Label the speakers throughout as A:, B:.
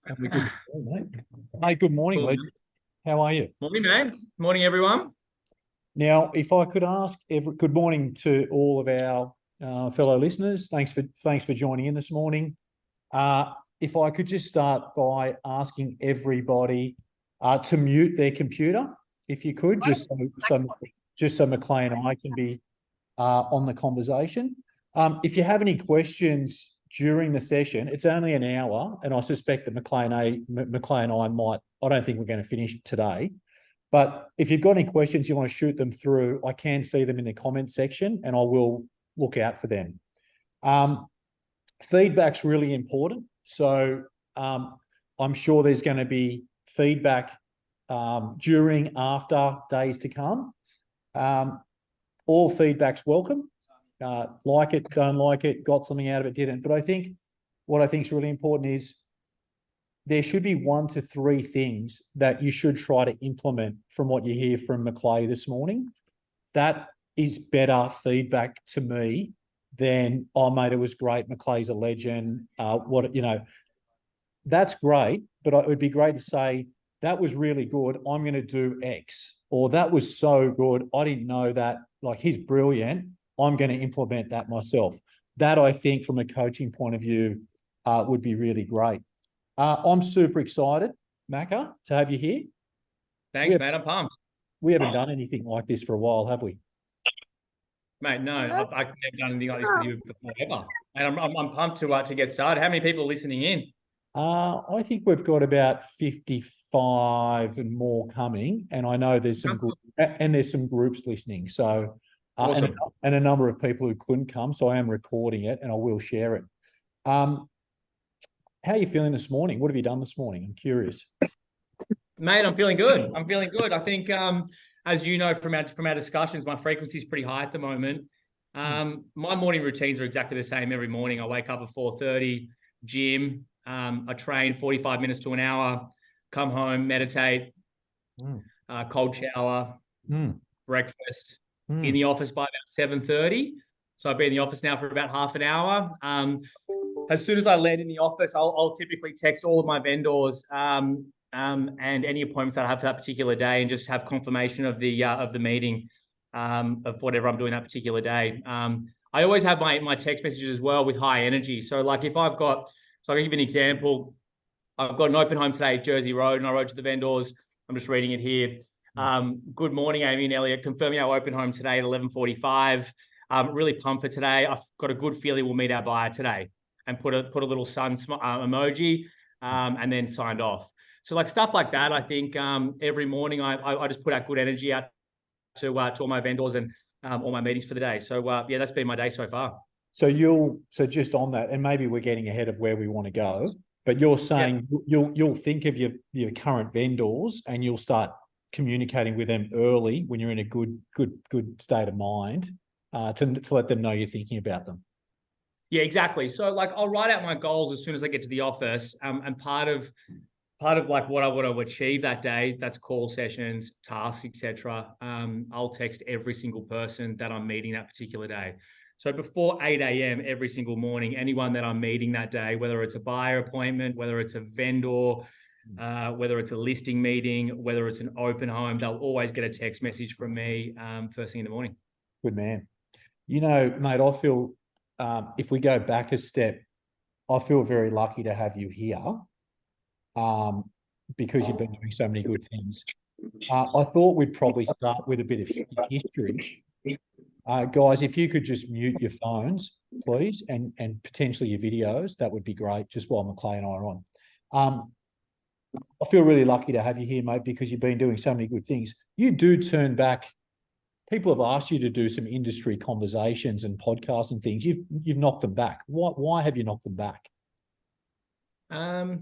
A: And we're good to go, mate. Hey, good morning,
B: Cool.
A: Lee. How are you?
B: Morning, mate. Morning, everyone.
A: Now, if I could ask, good morning to all of our fellow listeners. Thanks for joining in this morning. If I could just start by asking everybody to mute their computer, if you could, just so Maclay and I can be on the conversation. If you have any questions during the session, it's only an hour, and I suspect that Maclay and I might. I don't think we're going to finish today. But if you've got any questions you want to shoot them through, I can see them in the comment section and I will look out for them. Feedback's really important. So I'm sure there's going to be feedback during, after, days to come. All feedback's welcome. Like it, don't like it, got something out of it, didn't. But what I think is really important is there should be 1 to 3 things that you should try to implement from what you hear from Maclay this morning. That is better feedback to me than, oh, mate, it was great, Maclay's a legend. That's great, but it would be great to say, that was really good, I'm going to do X. Or that was so good, I didn't know that, like, he's brilliant, I'm going to implement that myself. That, I think, from a coaching point of view, would be really great. I'm super excited, Macca, to have you here.
B: Thanks, mate. I'm pumped.
A: We haven't done anything like this for a while, have we?
B: Mate, no, I've never done anything like this with you before ever. And I'm pumped to get started. How many people are listening in?
A: I think we've got about 55 and more coming, and I know there's some groups listening. So,
B: awesome.
A: and a number of people who couldn't come. So I am recording it, and I will share it. How are you feeling this morning? What have you done this morning? I'm curious.
B: Mate, I'm feeling good. I think, as you know from our discussions, my frequency is pretty high at the moment. My morning routines are exactly the same every morning. I wake up at 4:30, gym. I train 45 minutes to an hour, come home, meditate, cold shower, breakfast, in the office by about 7:30. So I've been in the office now for about half an hour. As soon as I land in the office, I'll typically text all of my vendors and any appointments that I have for that particular day, and just have confirmation of the meeting, of whatever I'm doing that particular day. I always have my text messages as well with high energy. So like if I'll give you an example. I've got an open home today at Jersey Road, and I wrote to the vendors. I'm just reading it here. Good morning, Amy and Elliot. Confirming our open home today at 11:45. Really pumped for today. I've got a good feeling we'll meet our buyer today, and put a little sun emoji, and then signed off. So like stuff like that, I think every morning I just put out good energy out to all my vendors and all my meetings for the day. So yeah, that's been my day so far.
A: So just on that, and maybe we're getting ahead of where we want to go, but you're saying you'll think of your current vendors and you'll start communicating with them early when you're in a good state of mind, to let them know you're thinking about them.
B: Yeah, exactly. So like I'll write out my goals as soon as I get to the office, and part of like what I want to achieve that day, that's call sessions, tasks, etc. I'll text every single person that I'm meeting that particular day. So before 8 a.m. every single morning, anyone that I'm meeting that day, whether it's a buyer appointment, whether it's a vendor, whether it's a listing meeting, whether it's an open home, they'll always get a text message from me first thing in the morning.
A: Good man. You know, mate, I feel, if we go back a step, I feel very lucky to have you here, because you've been doing so many good things. I thought we'd probably start with a bit of history. Guys, if you could just mute your phones, please, and potentially your videos, that would be great, just while Maclay and I are on. I feel really lucky to have you here, mate, because you've been doing so many good things. You do turn back. People have asked you to do some industry conversations and podcasts and things. You've knocked them back. Why have you knocked them back?
B: I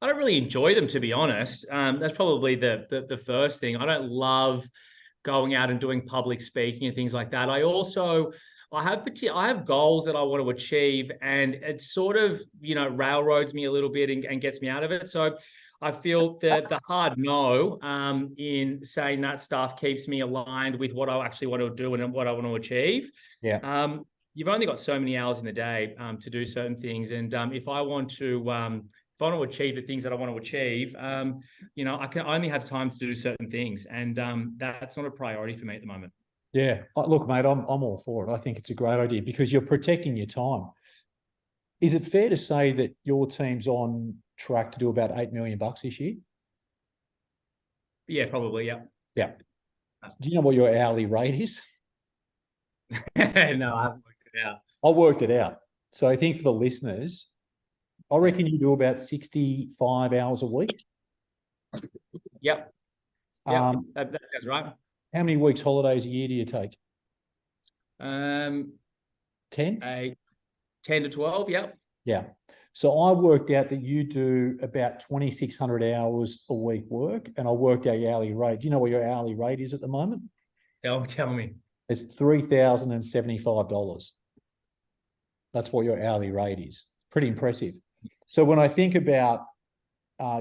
B: don't really enjoy them, to be honest. That's probably the first thing. I don't love going out and doing public speaking and things like that. I have goals that I want to achieve, and it sort of, railroads me a little bit and gets me out of it. So I feel that the hard no in saying that stuff keeps me aligned with what I actually want to do and what I want to achieve. You've only got so many hours in the day to do certain things. And if I want to if I want to achieve the things that I want to achieve, I can only have time to do certain things, and that's not a priority for me at the moment.
A: Yeah, look, mate, I'm all for it. I think it's a great idea because you're protecting your time. Is it fair to say that your team's on track to do about $8 million this year?
B: Yeah, probably. Yeah.
A: Yeah. Do you know what your hourly rate is?
B: No, I haven't worked it out.
A: I worked it out. So I think for the listeners, I reckon you do about 65 hours a week.
B: Yep. That sounds right.
A: How many weeks holidays a year do you take?
B: 10
A: 10?
B: 10 to 12. Yep.
A: Yeah. So I worked out that you do about 2,600 hours a week work, and I worked out your hourly rate. Do you know what your hourly rate is at the moment?
B: Tell me.
A: It's $3,075. That's what your hourly rate is. Pretty impressive. So when I think about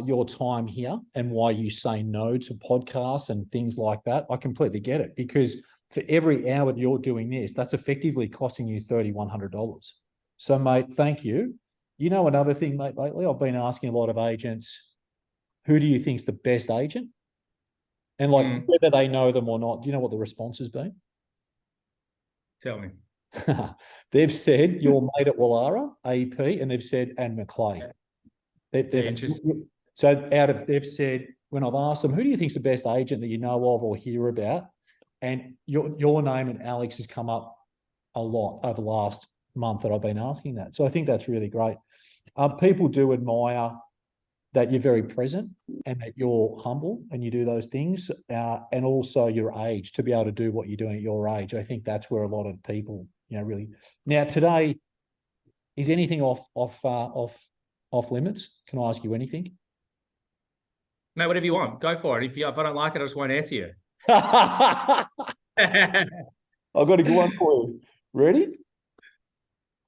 A: your time here and why you say no to podcasts and things like that, I completely get it, because for every hour that you're doing this, that's effectively costing you $3,100. So, mate, thank you. You know, another thing, mate, lately I've been asking a lot of agents, who do you think's the best agent? And like whether they know them or not, do you know what the response has been?
B: Tell me.
A: They've said your mate at Wallara, AP, and they've said, and Maclay. They've said, when I've asked them, who do you think's the best agent that you know of or hear about? And your name and Alex has come up a lot over the last month that I've been asking that. So I think that's really great. People do admire that you're very present and that you're humble and you do those things, and also your age, to be able to do what you're doing at your age. I think that's where a lot of people, really. Now today, is anything off limits? Can I ask you anything?
B: Mate, whatever you want, go for it. If I don't like it, I just won't answer you.
A: I've got a good one for you. Ready?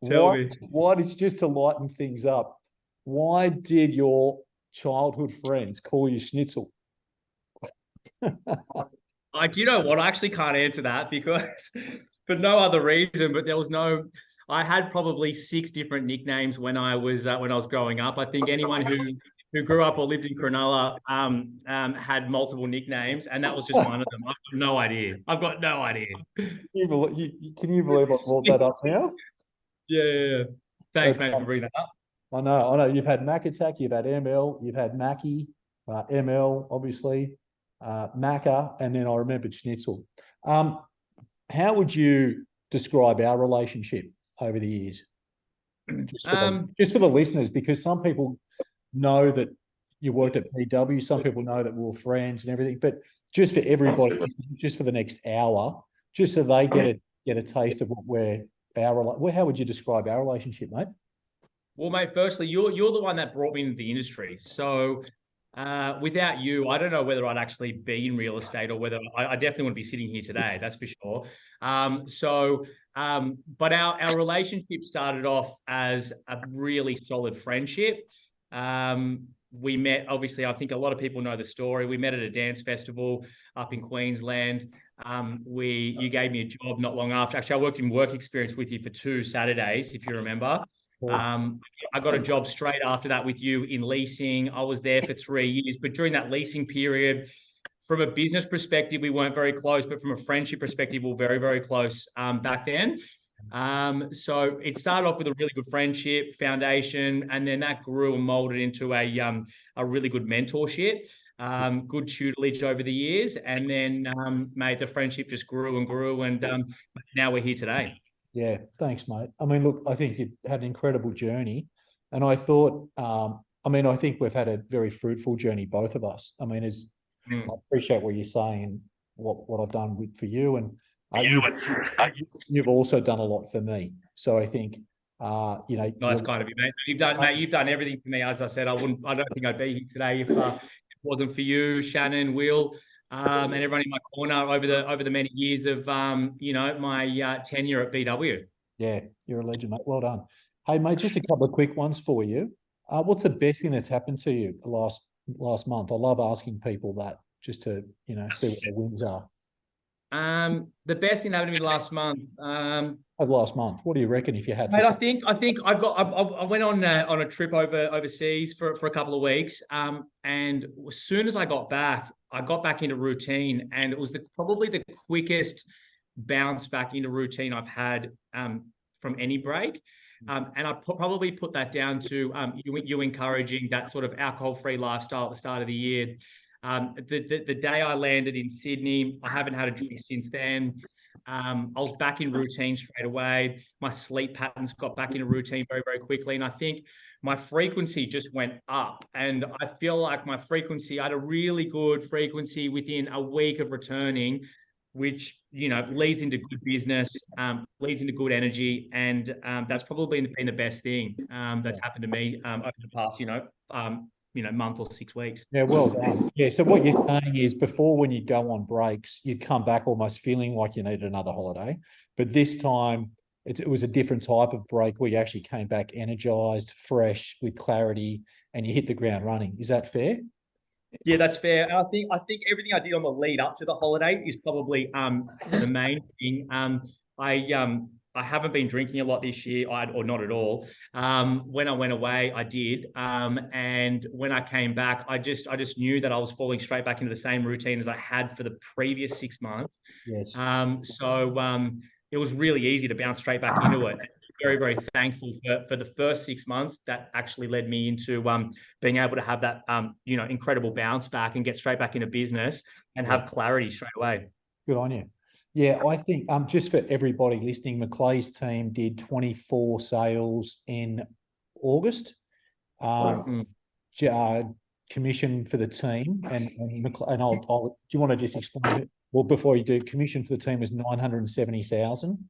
B: Tell me.
A: Why did, just to lighten things up, why did your childhood friends call you Schnitzel?
B: Like, you know what? I actually can't answer that because for no other reason, but I had probably 6 different nicknames when I was growing up. I think anyone who grew up or lived in Cronulla had multiple nicknames, and that was just one of them. I've got no idea.
A: Can you believe I brought that up now?
B: Yeah. Thanks, mate, for bringing that up.
A: I know. You've had Mac Attack, you've had ML, you've had Mackie, ML, obviously, Macca, and then I remembered Schnitzel. How would you describe our relationship over the years? Just for the listeners, because some people know that you worked at PW, some people know that we were friends and everything, but just for everybody, just for the next hour, just so they get a taste of how would you describe our relationship, mate?
B: Well, mate, firstly, you're the one that brought me into the industry. So without you, I don't know whether I'd actually be in real estate or whether I definitely wouldn't be sitting here today. That's for sure. But our relationship started off as a really solid friendship. We met, obviously, I think a lot of people know the story. We met at a dance festival up in Queensland. You gave me a job not long after. Actually, I worked in work experience with you for 2 Saturdays, if you remember. I got a job straight after that with you in leasing. I was there for 3 years, but during that leasing period, from a business perspective, we weren't very close, but from a friendship perspective, we were very, very close back then. So it started off with a really good friendship foundation, and then that grew and molded into a really good mentorship, good tutelage over the years, and then mate, the friendship just grew and grew, and now we're here today.
A: Yeah, thanks, mate. I mean, look, I think you had an incredible journey, and I thought, I think we've had a very fruitful journey, both of us. I mean, I appreciate what you're saying and what I've done for you, and you've also done a lot for me. So I think,
B: Nice kind of you, mate. You've done everything for me. As I said, I don't think I'd be here today if it wasn't for you, Shannon, Will, and everyone in my corner over the many years of my tenure at BW.
A: Yeah, you're a legend, mate. Well done. Hey, mate, just a couple of quick ones for you. What's the best thing that's happened to you the last month? I love asking people that, just to see what their wins are.
B: The best thing that happened to me last month.
A: of last month? What do you reckon if you had to
B: Mate,
A: say?
B: I think I went on a trip overseas for a couple of weeks. And as soon as I got back into routine, and it was probably the quickest bounce back into routine I've had from any break. And I probably put that down to you encouraging that sort of alcohol-free lifestyle at the start of the year. The day I landed in Sydney, I haven't had a drink since then. I was back in routine straight away. My sleep patterns got back into routine very, very quickly. And I think my frequency just went up. And I feel like I had a really good frequency within a week of returning, which, leads into good business, leads into good energy. And that's probably been the best thing that's happened to me over the past, month or 6 weeks.
A: Yeah, well done. Yeah, so what you're saying is before, when you go on breaks, you'd come back almost feeling like you needed another holiday. But this time it was a different type of break where you actually came back energized, fresh, with clarity, and you hit the ground running. Is that fair?
B: Yeah, that's fair. And I think everything I did on the lead up to the holiday is probably the main thing. I haven't been drinking a lot this year, or not at all. When I went away, I did. And when I came back, I just knew that I was falling straight back into the same routine as I had for the previous 6 months.
A: Yes.
B: So it was really easy to bounce straight back into it. Very, very thankful for the first 6 months. That actually led me into being able to have that incredible bounce back and get straight back into business and have clarity straight away.
A: Good on you. Yeah, I think just for everybody listening, Maclay's team did 24 sales in August. Commission for the team, and I'll do you want to just explain it? Well, before you do, commission for the team was 970,000.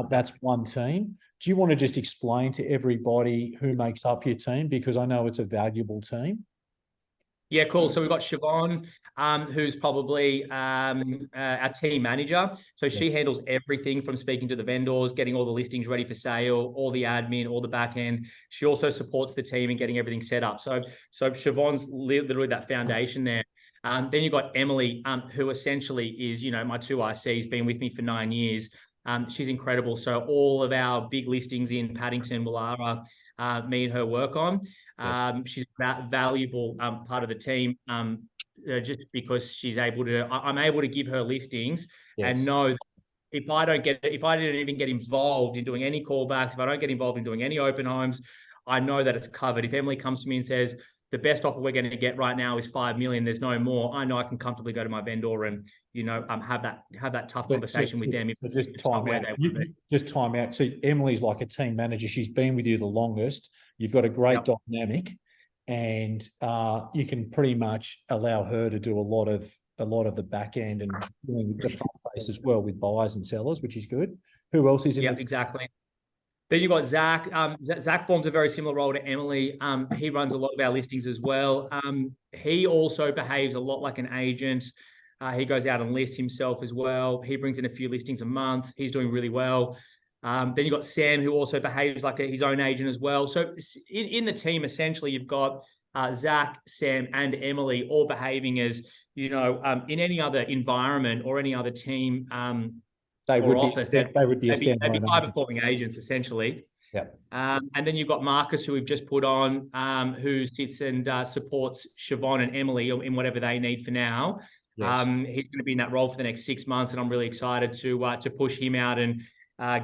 A: That's one team. Do you want to just explain to everybody who makes up your team, because I know it's a valuable team?
B: Yeah, cool. So we've got Siobhan, who's probably our team manager. So she handles everything from speaking to the vendors, getting all the listings ready for sale, all the admin, all the back end. She also supports the team in getting everything set up. So Siobhan's literally that foundation there. Then you've got Emily, who essentially is, my two ICs, been with me for 9 years. She's incredible. So all of our big listings in Paddington, Woollahra, me and her work on. She's a valuable part of the team, just because I'm able to give her listings and know that if I didn't even get involved in doing any callbacks, if I don't get involved in doing any open homes, I know that it's covered. If Emily comes to me and says, the best offer we're going to get right now is 5 million, there's no more, I know I can comfortably go to my vendor and, have that tough conversation with them.
A: So just time out. Just time out. So Emily's like a team manager. She's been with you the longest. You've got a great dynamic, and you can pretty much allow her to do a lot of the back end and doing the front face as well with buyers and sellers, which is good. Who else is in?
B: Yeah, exactly. Then you've got Zach. Zach forms a very similar role to Emily. He runs a lot of our listings as well. He also behaves a lot like an agent. He goes out and lists himself as well. He brings in a few listings a month. He's doing really well. Then you've got Sam, who also behaves like his own agent as well. So in the team, essentially, you've got Zach, Sam, and Emily all behaving as, in any other environment or any other team
A: they would be
B: high performing agents, essentially.
A: Yeah.
B: And then you've got Marcus, who we've just put on, who sits and supports Siobhan and Emily in whatever they need for now. Yes. He's going to be in that role for the next 6 months, and I'm really excited to push him out and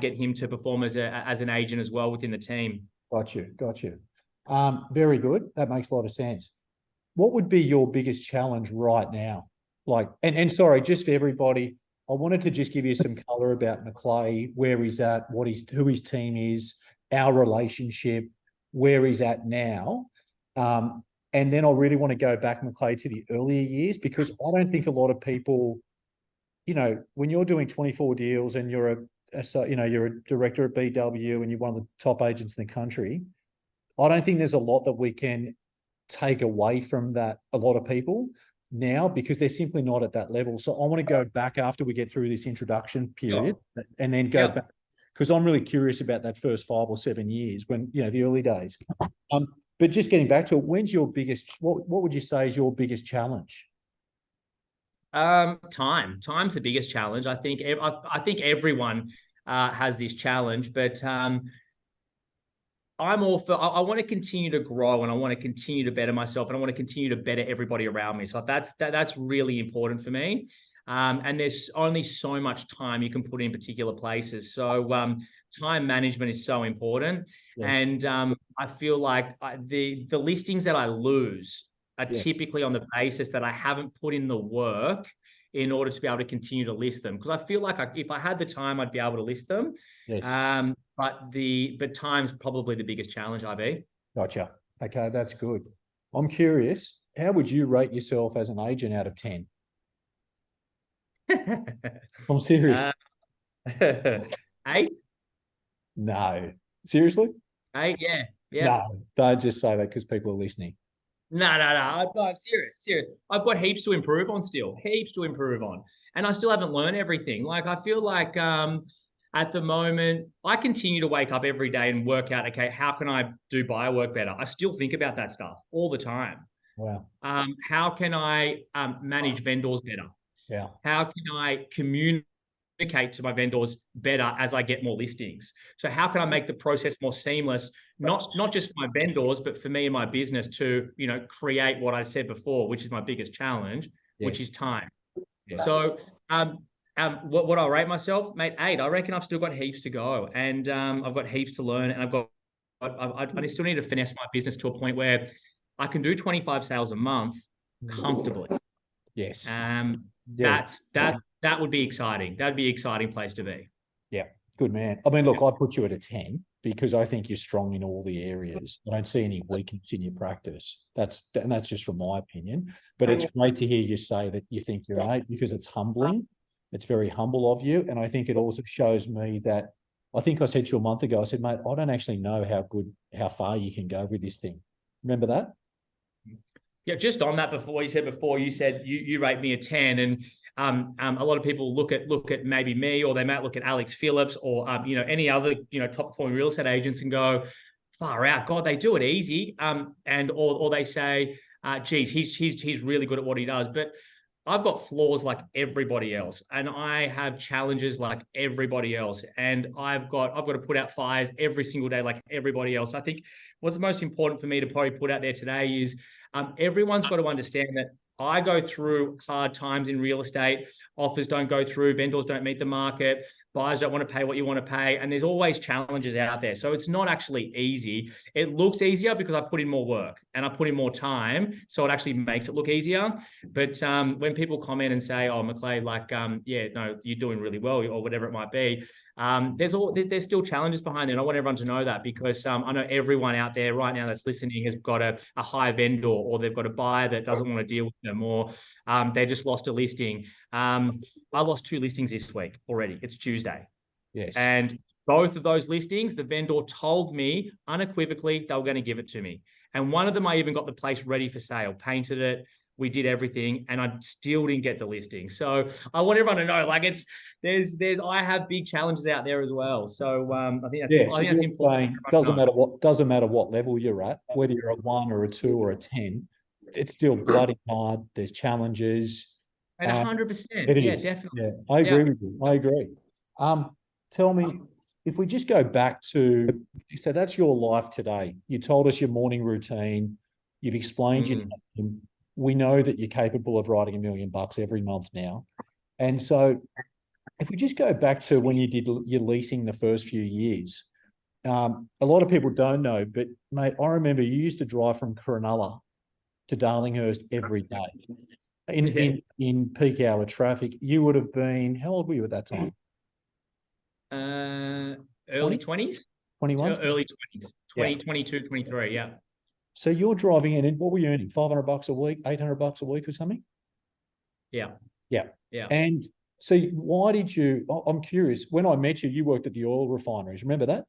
B: get him to perform as an agent as well within the team.
A: Got you. Very good. That makes a lot of sense. What would be your biggest challenge right now? And sorry, just for everybody, I wanted to just give you some color about Maclay, where he's at, who his team is, our relationship, where he's at now. And then I really want to go back, Maclay, to the earlier years, because I don't think a lot of people, when you're doing 24 deals and you're a director at BW and you're one of the top agents in the country, I don't think there's a lot that we can take away from that, a lot of people now, because they're simply not at that level. So I want to go back after we get through this introduction period and then go back, because I'm really curious about that first 5 or 7 years when, the early days. But just getting back to it, when's your biggest, what would you say is your biggest challenge?
B: Time's the biggest challenge. I think everyone has this challenge, but I'm all for, I want to continue to grow, and I want to continue to better myself, and I want to continue to better everybody around me. So that's really important for me. And there's only so much time you can put in particular places. So time management is so important.
A: Yes.
B: And I feel like the listings that I lose are
A: Yes.
B: typically on the basis that I haven't put in the work in order to be able to continue to list them. Because I feel like if I had the time, I'd be able to list them.
A: Yes.
B: But time's probably the biggest challenge, IB.
A: Gotcha. Okay, that's good. I'm curious, how would you rate yourself as an agent out of 10? I'm serious.
B: 8?
A: No. Seriously?
B: 8, yeah. Yeah.
A: No, don't just say that because people are listening.
B: No. I'm serious. I've got heaps to improve on still. Heaps to improve on. And I still haven't learned everything. Like, I feel like at the moment, I continue to wake up every day and work out, okay, how can I do buyer work better? I still think about that stuff all the time.
A: Wow.
B: How can I manage vendors better?
A: Yeah.
B: How can I communicate to my vendors better as I get more listings? So how can I make the process more seamless, not just for my vendors, but for me and my business to, create what I said before, which is my biggest challenge, which is time.
A: Yes.
B: So what I'll rate myself, mate, 8. I reckon I've still got heaps to go, and I've got heaps to learn, and I still need to finesse my business to a point where I can do 25 sales a month comfortably.
A: Yes.
B: That would be exciting. That'd be an exciting place to be.
A: Yeah. Good man. I mean, look, I put you at a 10 because I think you're strong in all the areas. I don't see any weakness in your practice. That's just from my opinion. But it's great to hear you say that you think you're an 8 because it's humbling. It's very humble of you. And I think it also shows me that, I think I said to you a month ago, I said, mate, I don't actually know how far you can go with this thing. Remember that?
B: Yeah, just on that, you said you rate me a 10, and a lot of people look at maybe me, or they might look at Alex Phillips, or any other top performing real estate agents and go, far out, God, they do it easy, or they say, geez, he's really good at what he does, but I've got flaws like everybody else, and I have challenges like everybody else, and I've got to put out fires every single day like everybody else. I think what's most important for me to probably put out there today is everyone's got to understand that I go through hard times in real estate. Offers don't go through, vendors don't meet the market, buyers don't want to pay what you want to pay, and there's always challenges out there. So it's not actually easy. It looks easier because I put in more work and I put in more time, so it actually makes it look easier. But when people comment and say, "Oh, Maclay, you're doing really well," or whatever it might be, there's still challenges behind it. And I want everyone to know that, because I know everyone out there right now that's listening has got a high vendor, or they've got a buyer that doesn't want to deal with them, or they just lost a listing. I lost 2 listings this week already. It's Tuesday.
A: Yes.
B: And both of those listings, the vendor told me unequivocally they were going to give it to me. And one of them, I even got the place ready for sale, painted it, we did everything, and I still didn't get the listing. So I want everyone to know, like, I have big challenges out there as well. So I think that's important.
A: Doesn't matter what level you're at, whether you're at 1 or a 2 or a 10, it's still bloody hard. There's challenges.
B: And 100%.
A: It is.
B: Yeah, definitely.
A: Yeah, I agree with you. I agree. Tell me, if we just go back to, so that's your life today. You told us your morning routine. You've explained your time. We know that you're capable of writing $1 million every month now. And so if we just go back to when you did your leasing the first few years, a lot of people don't know, but mate, I remember you used to drive from Cronulla to Darlinghurst every day. In peak hour traffic. You would have been, how old were you at that time?
B: Early 20s?
A: 21?
B: Early 20s. 22, 23, yeah.
A: So you're driving in, what were you earning? $500 a week, $800 a week or something?
B: Yeah.
A: And so why did you, I'm curious, when I met you, you worked at the oil refineries. Remember that?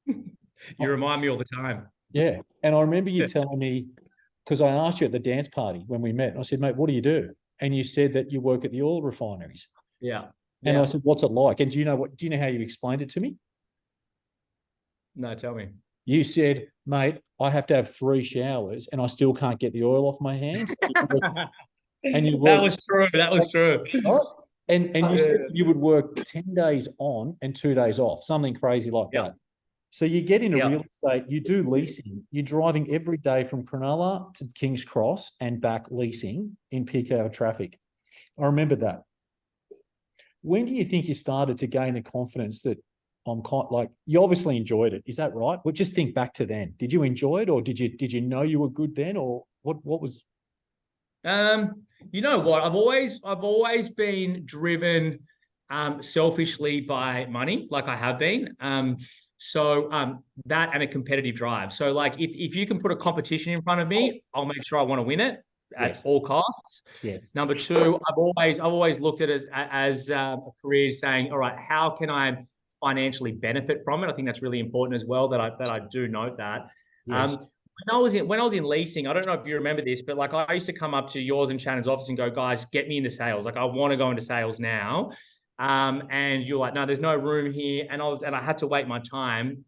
B: You remind me all the time.
A: Yeah. And I remember you telling me, because I asked you at the dance party when we met, I said, mate, what do you do? And you said that you work at the oil refineries.
B: Yeah.
A: And I said, what's it like? And do you know how you explained it to me?
B: No, tell me.
A: You said, mate, I have to have 3 showers and I still can't get the oil off my hands.
B: That was true.
A: And you said you would work 10 days on and 2 days off, something crazy like that. So you get into real estate, you do leasing, you're driving every day from Cronulla to King's Cross and back leasing in peak hour traffic. I remember that. When do you think you started to gain the confidence that you obviously enjoyed it? Is that right? Well, just think back to then. Did you enjoy it, or did you know you were good then, or what was?
B: You know what? I've always been driven selfishly by money, like I have been. So that and a competitive drive. So like if you can put a competition in front of me, I'll make sure I want to win it at all costs.
A: Yes.
B: Number two, I've always looked at it as a career saying, all right, how can I financially benefit from it? I think that's really important as well, that I do note that.
A: Yes.
B: When I was in leasing, I don't know if you remember this, but like I used to come up to yours and Shannon's office and go, guys, get me into sales. Like I want to go into sales now. And you're like, no, there's no room here. And I had to wait my time.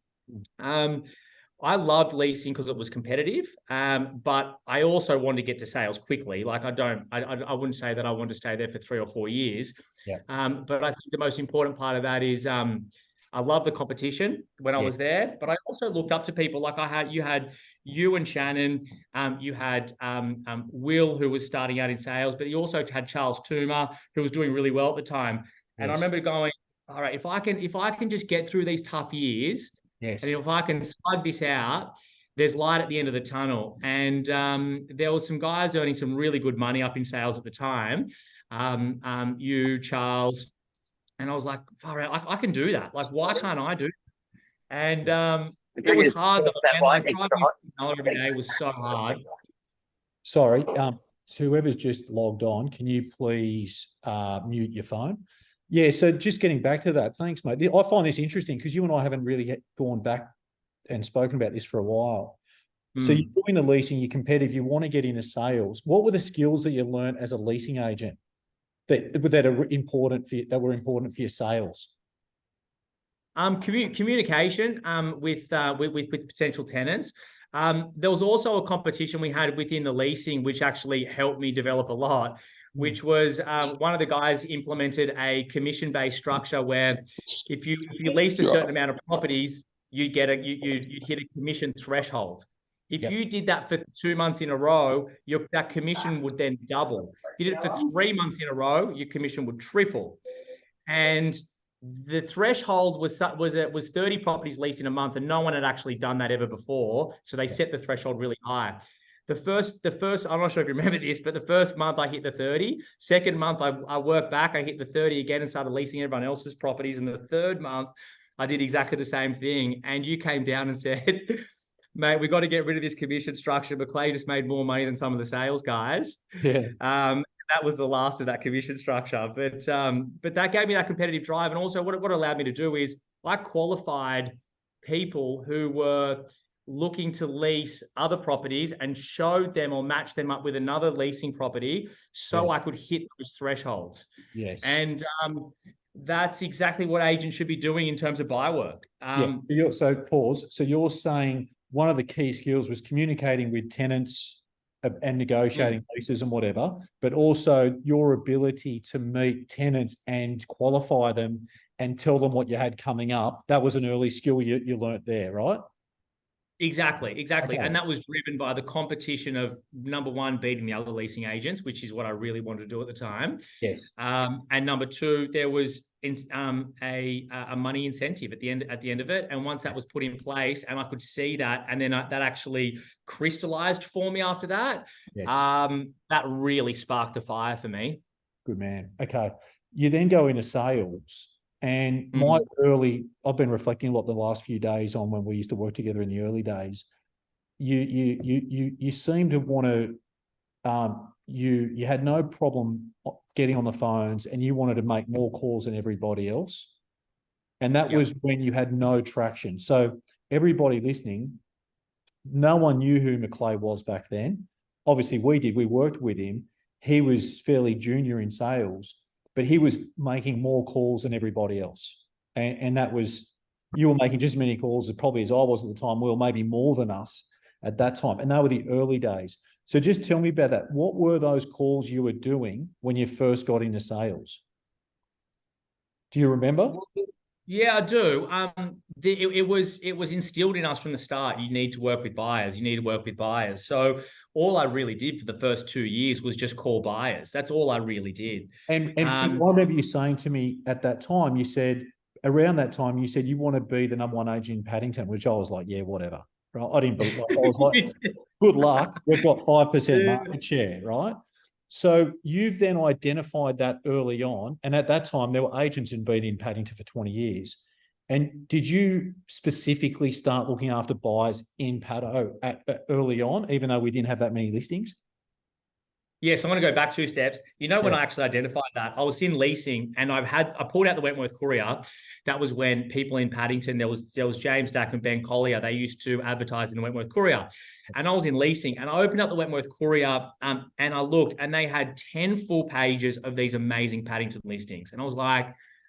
B: I loved leasing because it was competitive. But I also wanted to get to sales quickly. Like I wouldn't say that I wanted to stay there for 3 or 4 years.
A: Yeah.
B: But I think the most important part of that is, I love the competition when I was there, but I also looked up to people like you had you and Shannon, you had Will, who was starting out in sales, but you also had Charles Toomer, who was doing really well at the time. And I remember going, all right, if I can just get through these tough years, and if I can slug this out, there's light at the end of the tunnel. And there was some guys earning some really good money up in sales at the time. You, Charles. And I was like, I can do that. Like, why can't I do it? And it was hard. Every day was so hard.
A: Sorry, whoever's just logged on, can you please mute your phone? Yeah, so just getting back to that, thanks, mate. I find this interesting because you and I haven't really gone back and spoken about this for a while. So you're doing the leasing, you're competitive, you want to get into sales. What were the skills that you learned as a leasing agent that are important for your sales?
B: Communication with potential tenants. There was also a competition we had within the leasing, which actually helped me develop a lot, which was one of the guys implemented a commission-based structure where if you leased a certain amount of properties, you'd hit a commission threshold. If you did that for 2 months in a row, that commission would then double. If you did it for 3 months in a row, your commission would triple. And the threshold was 30 properties leased in a month, and no one had actually done that ever before. So they set the threshold really high. The first, I'm not sure if you remember this, but the first month I hit the 30. Second month I worked back, I hit the 30 again and started leasing everyone else's properties. And the third month I did exactly the same thing. And you came down and said, mate, we got to get rid of this commission structure. Maclay just made more money than some of the sales guys.
A: Yeah.
B: That was the last of that commission structure. But that gave me that competitive drive. And also what it allowed me to do is I qualified people who were looking to lease other properties and showed them or matched them up with another leasing property so I could hit those thresholds.
A: Yes.
B: And that's exactly what agents should be doing in terms of buy work.
A: So pause. So you're saying one of the key skills was communicating with tenants and negotiating leases and whatever, but also your ability to meet tenants and qualify them and tell them what you had coming up. That was an early skill you learnt there, right?
B: Exactly.
A: Okay.
B: And that was driven by the competition of, number one, beating the other leasing agents, which is what I really wanted to do at the time.
A: Yes.
B: And number two, there was a money incentive at the end of it. And once that was put in place and I could see that, and then that actually crystallized for me after that, that really sparked the fire for me.
A: Good man. Okay. You then go into sales. And I've been reflecting a lot the last few days on when we used to work together in the early days. You seem to want to, you had no problem getting on the phones and you wanted to make more calls than everybody else. And that was when you had no traction. So everybody listening, no one knew who Maclay was back then. Obviously we did, we worked with him. He was fairly junior in sales, but he was making more calls than everybody else. And that was, you were making just as many calls as probably as I was at the time. We were maybe more than us at that time. And they were the early days. So just tell me about that. What were those calls you were doing when you first got into sales? Do you remember?
B: Yeah, I do. It was instilled in us from the start. You need to work with buyers. You need to work with buyers. So all I really did for the first 2 years was just call buyers. That's all I really did.
A: And I remember you saying to me at that time, you said around that time, you said you want to be the number one agent in Paddington, which I was like, yeah, whatever. Right? I didn't believe. I was like, good luck. We've got 5% market share, right? So you've then identified that early on, and at that time there were agents who'd been in Paddington for 20 years. And did you specifically start looking after buyers in Paddo early on, even though we didn't have that many listings?
B: Yes, I'm going to go back 2 steps. When I actually identified that, I was in leasing and I pulled out the Wentworth Courier. That was when people in Paddington, there was James Dack and Ben Collier. They used to advertise in the Wentworth Courier. And I was in leasing and I opened up the Wentworth Courier and I looked and they had 10 full pages of these amazing Paddington listings. And I was like,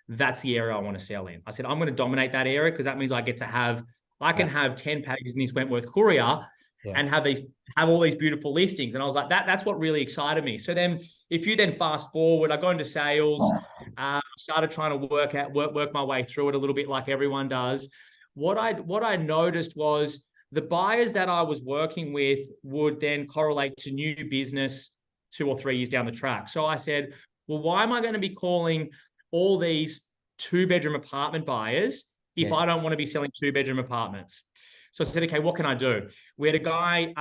B: that's the area I want to sell in. I said, I'm going to dominate that area because that means I can have 10 pages in this Wentworth Courier and have all these beautiful listings. And I was like, that's what really excited me. So then if you then fast forward, I go into sales, started trying to work my way through it a little bit like everyone does. What I noticed was the buyers that I was working with would then correlate to new business 2 or 3 years down the track. So I said, well, why am I going to be calling all these 2-bedroom apartment buyers if I don't want to be selling 2-bedroom apartments? So I said, okay, what can I do? We had a guy,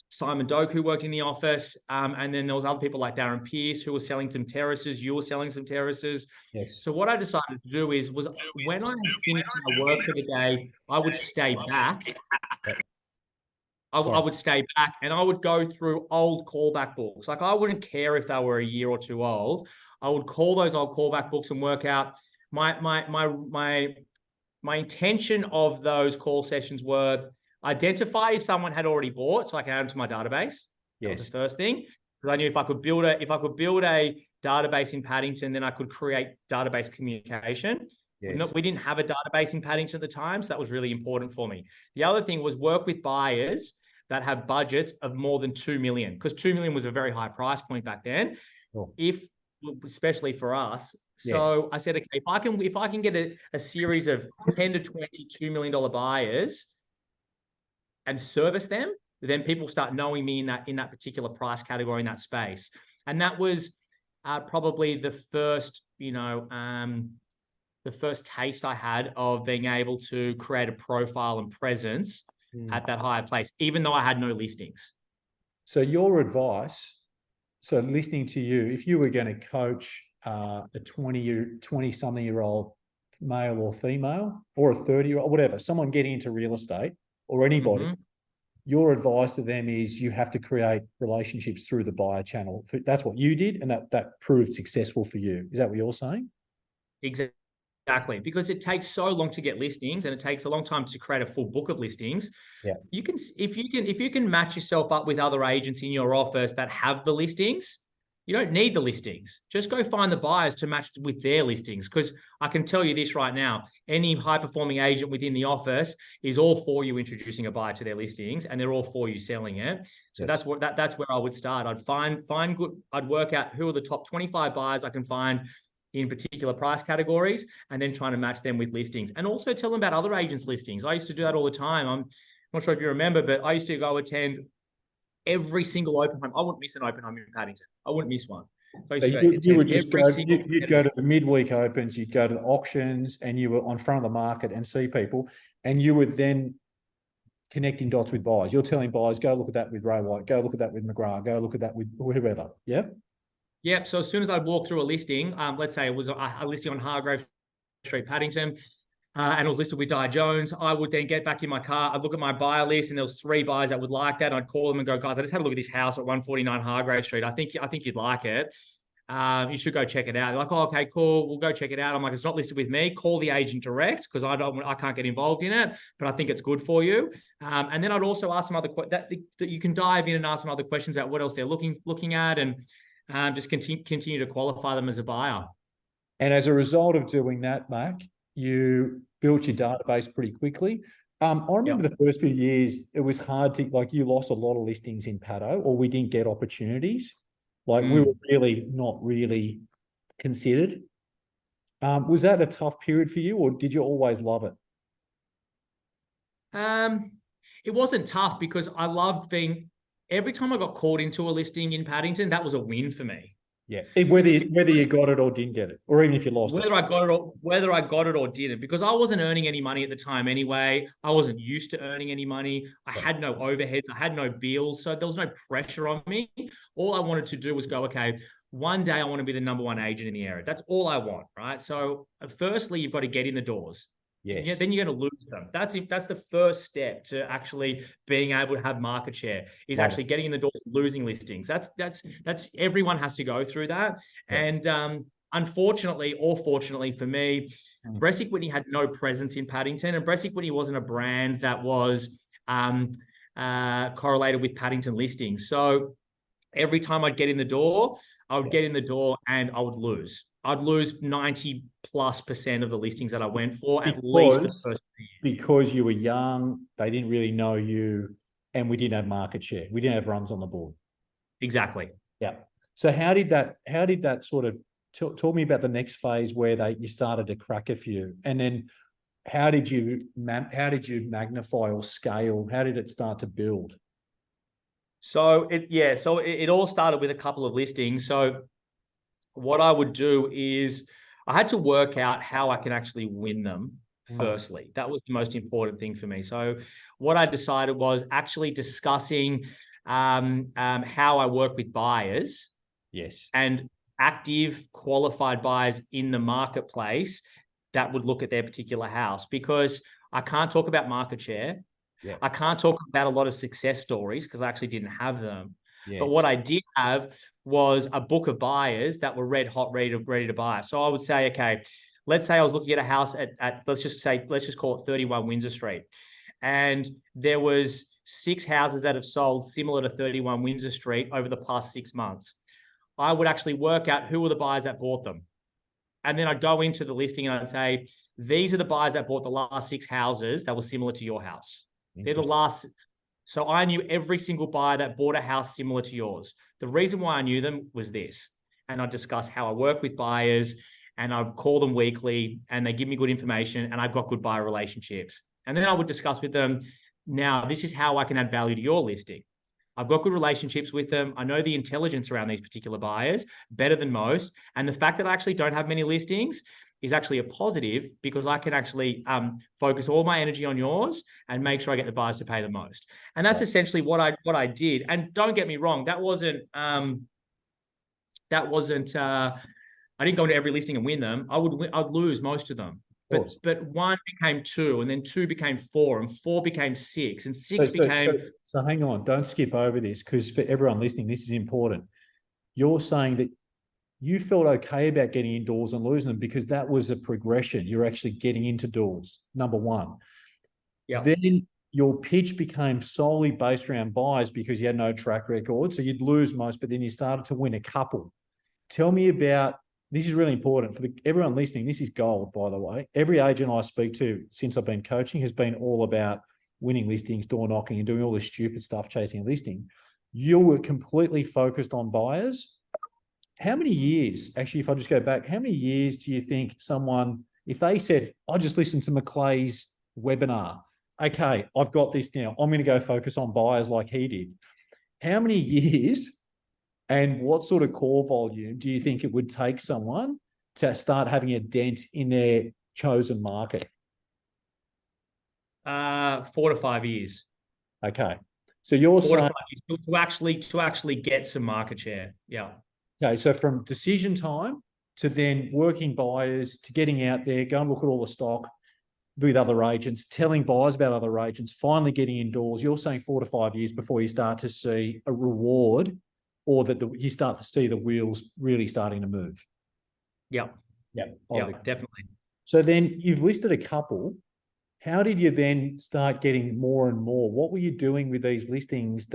B: Simon Doak, who worked in the office. And then there was other people like Darren Pierce who were selling some terraces. You were selling some terraces.
A: Yes.
B: So what I decided to do was when I finished my work for the day, I would stay back. I would stay back and I would go through old callback books. Like I wouldn't care if they were a year or two old. I would call those old callback books and work out my intention of those call sessions were identify if someone had already bought, so I can add them to my database. That was the first thing. Because I knew if I could build a database in Paddington, then I could create database communication. Yes. We didn't have a database in Paddington at the time, so that was really important for me. The other thing was work with buyers that have budgets of more than 2 million, because 2 million was a very high price point back then. Sure. Especially for us. So I said, okay, if I can get a series of 10 to 22 $2 million buyers and service them, then people start knowing me in that particular price category, in that space. And that was probably the first, the first taste I had of being able to create a profile and presence at that higher place, even though I had no listings.
A: So your advice, so listening to you, if you were going to coach a 20-something-year-old male or female, or a 30-year-old, whatever, someone getting into real estate or anybody, your advice to them is you have to create relationships through the buyer channel. That's what you did, and that proved successful for you. Is that what you're saying?
B: Exactly, because it takes so long to get listings and it takes a long time to create a full book of listings. Yeah. If you can match yourself up with other agents in your office that have the listings, you don't need the listings. Just go find the buyers to match with their listings. Because I can tell you this right now, any high-performing agent within the office is all for you introducing a buyer to their listings, and they're all for you selling it. So that's where I would start. I'd work out who are the top 25 buyers I can find in particular price categories, and then trying to match them with listings. And also tell them about other agents' listings. I used to do that all the time. I'm not sure if you remember, but I used to go attend every single open home. I wouldn't miss an open home in Paddington. I wouldn't miss one. So
A: you would just you'd go to the midweek opens, you'd go to the auctions, and you were on front of the market and see people, and you would then connecting dots with buyers. You're telling buyers, go look at that with Ray White, go look at that with McGrath, go look at that with whoever. Yeah.
B: Yep. So as soon as I walk through a listing, let's say it was a listing on Hargrave Street, Paddington, and it was listed with Di Jones, I would then get back in my car. I'd look at my buyer list, and there was 3 buyers that would like that. I'd call them and go, guys, I just had a look at this house at 149 Hargrave Street. I think you'd like it. You should go check it out. They're like, oh, okay, cool. We'll go check it out. I'm like, it's not listed with me. Call the agent direct, because I can't get involved in it, but I think it's good for you. And then I'd also ask some other that you can dive in and ask some other questions about what else they're looking at, and just continue to qualify them as a buyer.
A: And as a result of doing that, Mac, you built your database pretty quickly. I remember the first few years, it was hard to, like, you lost a lot of listings in Paddo, or we didn't get opportunities. Like we were really not really considered. Was that a tough period for you, or did you always love it?
B: It wasn't tough because I loved every time I got called into a listing in Paddington, that was a win for me.
A: Yeah, whether you got it or didn't get it, or even if you lost
B: whether I got it or didn't, because I wasn't earning any money at the time anyway. I wasn't used to earning any money. I had no overheads. I had no bills. So there was no pressure on me. All I wanted to do was go, okay, one day I want to be the #1 agent in the area. That's all I want, right? So firstly, you've got to get in the doors.
A: Yes.
B: Yeah, then you're going to lose them. That's the first step to actually being able to have market share, is actually getting in the door, losing listings. That's everyone has to go through that.
A: Yeah.
B: And unfortunately, or fortunately for me, Bresic Whitney had no presence in Paddington, and Bresic Whitney wasn't a brand that was correlated with Paddington listings. So every time I'd get in the door, I would get in the door and I would lose. I'd lose 90+% of the listings that I went for, at least for the first year.
A: Because you were young, they didn't really know you, and we didn't have market share. We didn't have runs on the board.
B: Exactly.
A: Yeah. So how did that sort of talk me about the next phase where you started to crack a few, and then how did you magnify or scale? How did it start to build?
B: So it all started with a couple of listings. So what I would do is I had to work out how I can actually win them firstly. That was the most important thing for me. So what I decided was actually discussing how I work with buyers.
A: Yes.
B: And active qualified buyers in the marketplace that would look at their particular house, because I can't talk about market share.
A: Yeah.
B: I can't talk about a lot of success stories because I actually didn't have them.
A: Yes.
B: But what I did have was a book of buyers that were red hot, ready to buy. So I would say, okay, let's say I was looking at a house at let's just call it 31 Windsor Street. And there was 6 houses that have sold similar to 31 Windsor Street over the past 6 months. I would actually work out who were the buyers that bought them. And then I'd go into the listing and I'd say, these are the buyers that bought the last 6 houses that were similar to your house. They're the last. So I knew every single buyer that bought a house similar to yours. The reason why I knew them was this. And I'd discuss how I work with buyers, and I'd call them weekly, and they give me good information, and I've got good buyer relationships. And then I would discuss with them, now this is how I can add value to your listing. I've got good relationships with them. I know the intelligence around these particular buyers better than most. And the fact that I actually don't have many listings is actually a positive, because I can actually focus all my energy on yours and make sure I get the buyers to pay the most. And that's essentially what I did. And don't get me wrong, I didn't go into every listing and win them. I'd lose most of them. But 1 became 2, and then 2 became 4, and 4 became 6, and 6 became.
A: So hang on, don't skip over this, because for everyone listening, this is important. You're saying that you felt okay about getting indoors and losing them because that was a progression. You're actually getting into doors, number one.
B: Yeah.
A: Then your pitch became solely based around buyers because you had no track record. So you'd lose most, but then you started to win a couple. Tell me about, this is really important for everyone listening. This is gold, by the way. Every agent I speak to since I've been coaching has been all about winning listings, door knocking, and doing all this stupid stuff, chasing a listing. You were completely focused on buyers. How many years, actually, if I just go back, how many years do you think someone, if they said, I just listened to Maclay's webinar, okay, I've got this now, I'm going to go focus on buyers like he did. How many years and what sort of call volume do you think it would take someone to start having a dent in their chosen market?
B: 4 to 5 years.
A: Okay. So you're saying
B: to actually get some market share. Yeah.
A: Okay, so from decision time to then working buyers to getting out there, go and look at all the stock with other agents, telling buyers about other agents, finally getting indoors. You're saying 4 to 5 years before you start to see a reward, or that you start to see the wheels really starting to move.
B: Yeah. Yeah, definitely.
A: So then you've listed a couple. How did you then start getting more and more? What were you doing with these listings?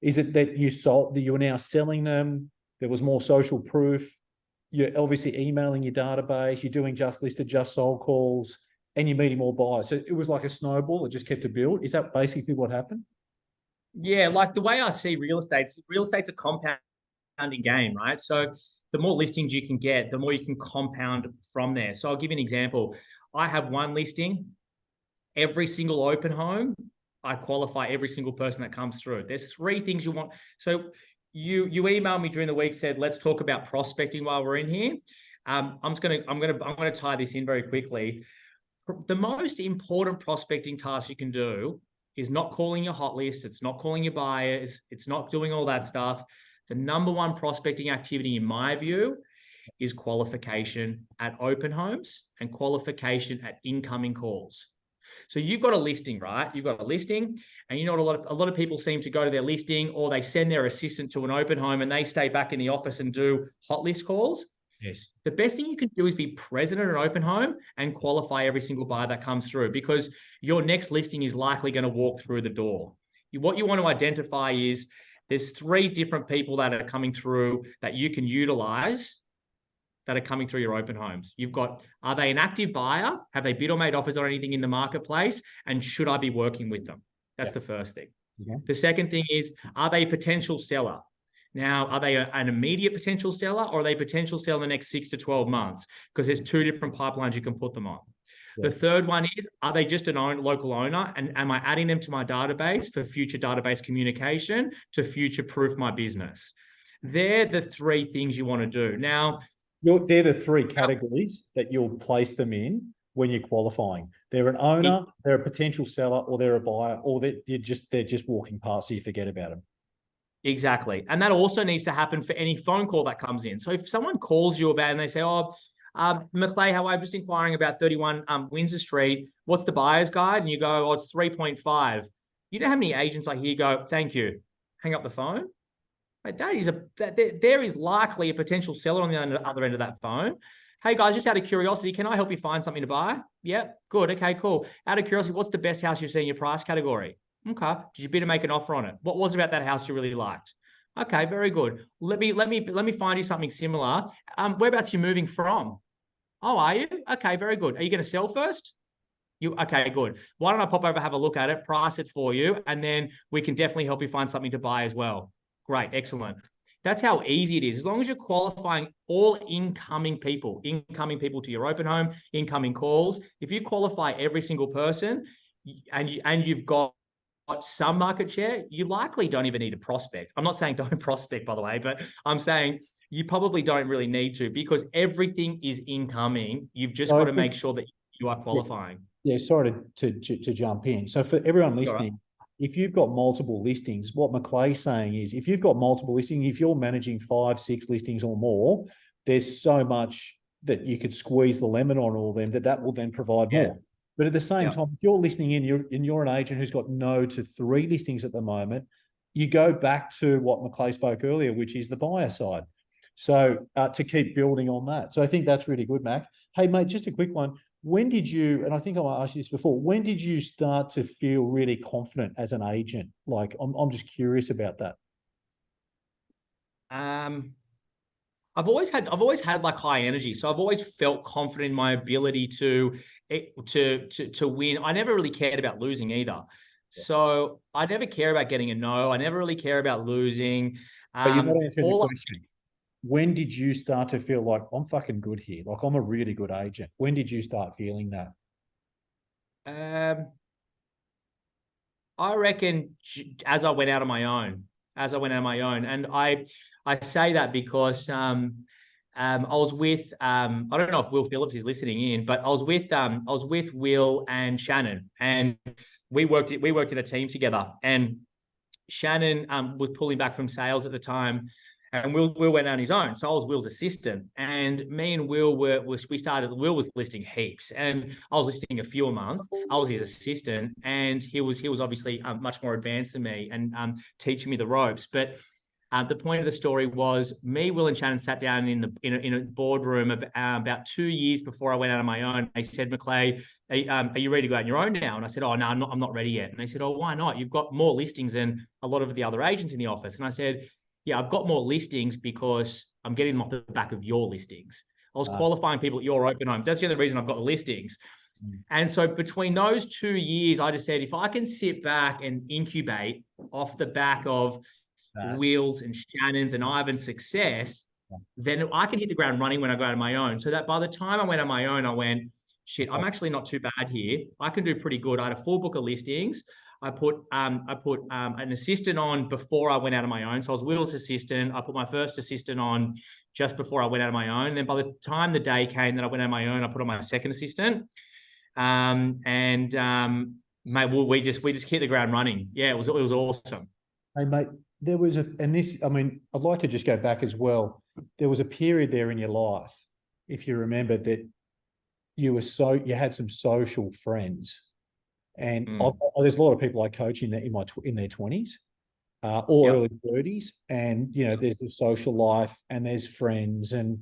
A: Is it that you were now selling them? There was more social proof. You're obviously emailing your database. You're doing just listed, just sold calls, and you're meeting more buyers. So it was like a snowball. It just kept to build. Is that basically what happened?
B: Yeah, like the way I see real estate's a compounding game, right? So the more listings you can get, the more you can compound from there. So I'll give you an example. I have one listing. Every single open home, I qualify every single person that comes through. There's 3 things you want. So you emailed me during the week, said, let's talk about prospecting while we're in here. I'm gonna tie this in very quickly. The most important prospecting task you can do is not calling your hot list. It's not calling your buyers. It's not doing all that stuff. The number one prospecting activity, in my view, is qualification at open homes and qualification at incoming calls. So you've got a listing, right? You've got a listing, and you know what a lot of people seem to go to their listing, or they send their assistant to an open home and they stay back in the office and do hot list calls.
A: Yes.
B: The best thing you can do is be present at an open home and qualify every single buyer that comes through, because your next listing is likely going to walk through the door. What you want to identify is there's 3 different people that are coming through that you can utilize that are coming through your open homes. You've got, are they an active buyer? Have they bid or made offers on anything in the marketplace? And should I be working with them? That's the first thing. The second thing is, are they a potential seller? Now, are they an immediate potential seller, or are they a potential seller in the next 6 to 12 months? Because there's 2 different pipelines you can put them on. The third one is, are they just local owner? And am I adding them to my database for future database communication to future-proof my business? They're the 3 things you want to do. Now,
A: they're the 3 categories that you'll place them in when you're qualifying. They're an owner, they're a potential seller, or they're a buyer, or they're just walking past, so you forget about them.
B: Exactly. And that also needs to happen for any phone call that comes in. So if someone calls you about and they say, oh, Maclay, how I'm just inquiring about 31 Windsor Street. What's the buyer's guide? And you go, oh, it's 3.5. You know how many agents I hear go, thank you, hang up the phone? Like, there is likely a potential seller on the other end of that phone. Hey guys, just out of curiosity, can I help you find something to buy? Yep, good. Okay, cool. Out of curiosity, what's the best house you've seen in your price category? Okay. Did you bid to make an offer on it? What was it about that house you really liked? Okay, very good. Let me find you something similar. Whereabouts are you moving from? Oh, are you? Okay, very good. Are you going to sell first? Okay, good. Why don't I pop over, have a look at it, price it for you, and then we can definitely help you find something to buy as well. Great, excellent. That's how easy it is. As long as you're qualifying all incoming people to your open home, incoming calls. If you qualify every single person and you've got some market share, you likely don't even need a prospect. I'm not saying don't prospect, by the way, but I'm saying you probably don't really need to, because everything is incoming. You've just got to make sure that you are qualifying.
A: Yeah, sorry to jump in. So for everyone listening, if you've got multiple listings, what Maclay's saying is, if you've got multiple listings, if you're managing 5, 6 listings or more, there's so much that you could squeeze the lemon on all of them that will then provide more. But at the same time, if you're listening in, you're an agent who's got no to 3 listings at the moment, you go back to what Maclay spoke earlier, which is the buyer side. So to keep building on that. So I think that's really good, Mac. Hey, mate, just a quick one. When did you, and I think I asked you this before, when did you start to feel really confident as an agent? Like, I'm just curious about that.
B: I've always had like high energy. So I've always felt confident in my ability to win. I never really cared about losing either. So I never care about getting a no. I never really care about losing.
A: But you've got to answer the question. When did you start to feel like I'm fucking good here? Like, I'm a really good agent. When did you start feeling that?
B: I reckon as I went out on my own, and I say that because I was with I don't know if Will Phillips is listening in, but I was with Will and Shannon, and we worked in a team together. And Shannon was pulling back from sales at the time, and Will went on his own. So I was Will's assistant, and me and Will Will was listing heaps, and I was listing a few a month. I was his assistant, and he was obviously much more advanced than me and teaching me the ropes. But the point of the story was, me, Will, and Shannon sat down in a boardroom about 2 years before I went out on my own. They said, Maclay, are you ready to go out on your own now? And I said, oh, no, I'm not ready yet. And they said, oh, why not? You've got more listings than a lot of the other agents in the office. And I said, yeah, I've got more listings because I'm getting them off the back of your listings. I was qualifying people at your open homes. That's the other reason I've got the listings. And so between those 2 years, I just said, if I can sit back and incubate off the back of Will's and Shannon's and Ivan's success, then I can hit the ground running when I go out on my own. So that by the time I went on my own, I went, shit, I'm actually not too bad here. I can do pretty good. I had a full book of listings. I put an assistant on before I went out on my own. So I was Will's assistant. I put my first assistant on just before I went out on my own. And then by the time the day came that I went out on my own, I put on my second assistant. Mate, we just hit the ground running. Yeah, it was awesome.
A: Hey, mate, there was I'd like to just go back as well. There was a period there in your life, if you remember, that you had some social friends. And there's a lot of people I coach in their 20s or early 30s, and there's a social life and there's friends, and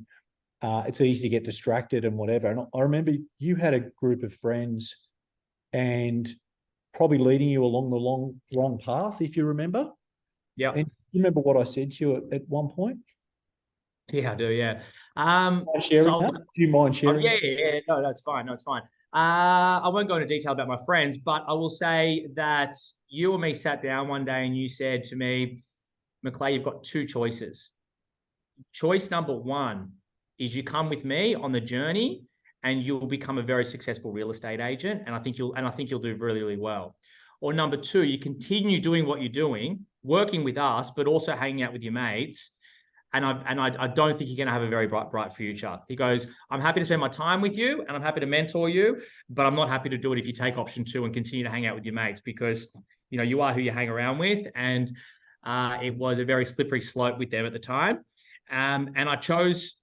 A: it's easy to get distracted and whatever. And I remember you had a group of friends, and probably leading you along the wrong path, if you remember.
B: Yeah.
A: And you remember what I said to you at one point?
B: Yeah, I do. Yeah.
A: Sharing that? Do you mind sharing?
B: Yeah. No, that's fine. No, it's fine. I won't go into detail about my friends, but I will say that you and me sat down one day and you said to me, Maclay, you've got two choices. Choice number one is you come with me on the journey and you'll become a very successful real estate agent. And I think you'll do really, really well. Or number two, you continue doing what you're doing, working with us, but also hanging out with your mates. And I don't think you're going to have a very bright future. He goes, I'm happy to spend my time with you and I'm happy to mentor you, but I'm not happy to do it if you take option two and continue to hang out with your mates, because you are who you hang around with. And it was a very slippery slope with them at the time. And I chose,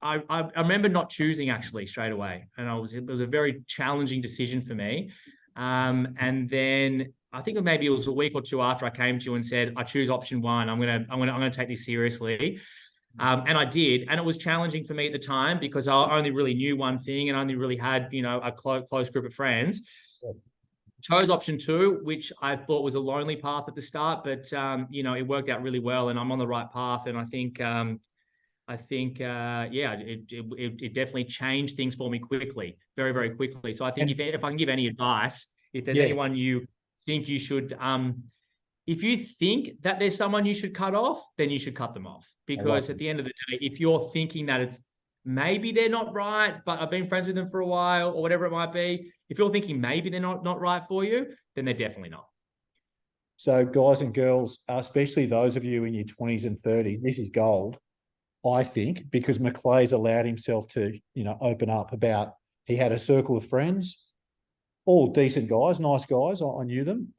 B: I remember not choosing actually straight away. And it was a very challenging decision for me. And then I think maybe it was a week or two after I came to you and said, I choose option one. I'm gonna take this seriously. And I did. And it was challenging for me at the time because I only really knew one thing and only really had, a close group of friends. Chose option two, which I thought was a lonely path at the start, but it worked out really well and I'm on the right path. And I think it definitely changed things for me quickly, very, very quickly. So I think if I can give any advice, if there's anyone you think you should, if you think that there's someone you should cut off, then you should cut them off. Because at the end of the day, if you're thinking that it's maybe they're not right, but I've been friends with them for a while or whatever it might be, if you're thinking maybe they're not right for you, then they're definitely not.
A: So guys and girls, especially those of you in your 20s and 30s, this is gold, I think, because Maclay's allowed himself to, open up about, he had a circle of friends, all decent guys, nice guys. I knew them.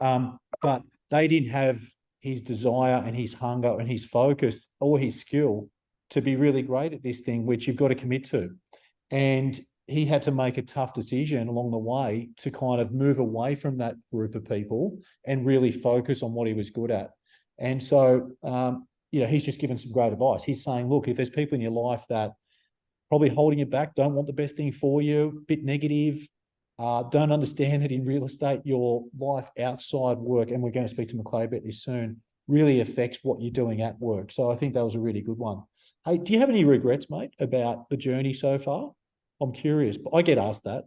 A: But they didn't have his desire and his hunger and his focus or his skill to be really great at this thing, which you've got to commit to. And he had to make a tough decision along the way to kind of move away from that group of people and really focus on what he was good at. And so, he's just given some great advice. He's saying, look, if there's people in your life that probably holding you back, don't want the best thing for you, bit negative, don't understand that in real estate, your life outside work, and we're going to speak to Maclay about this soon, really affects what you're doing at work. So I think that was a really good one. Hey, do you have any regrets, mate, about the journey so far? I'm curious, but I get asked that.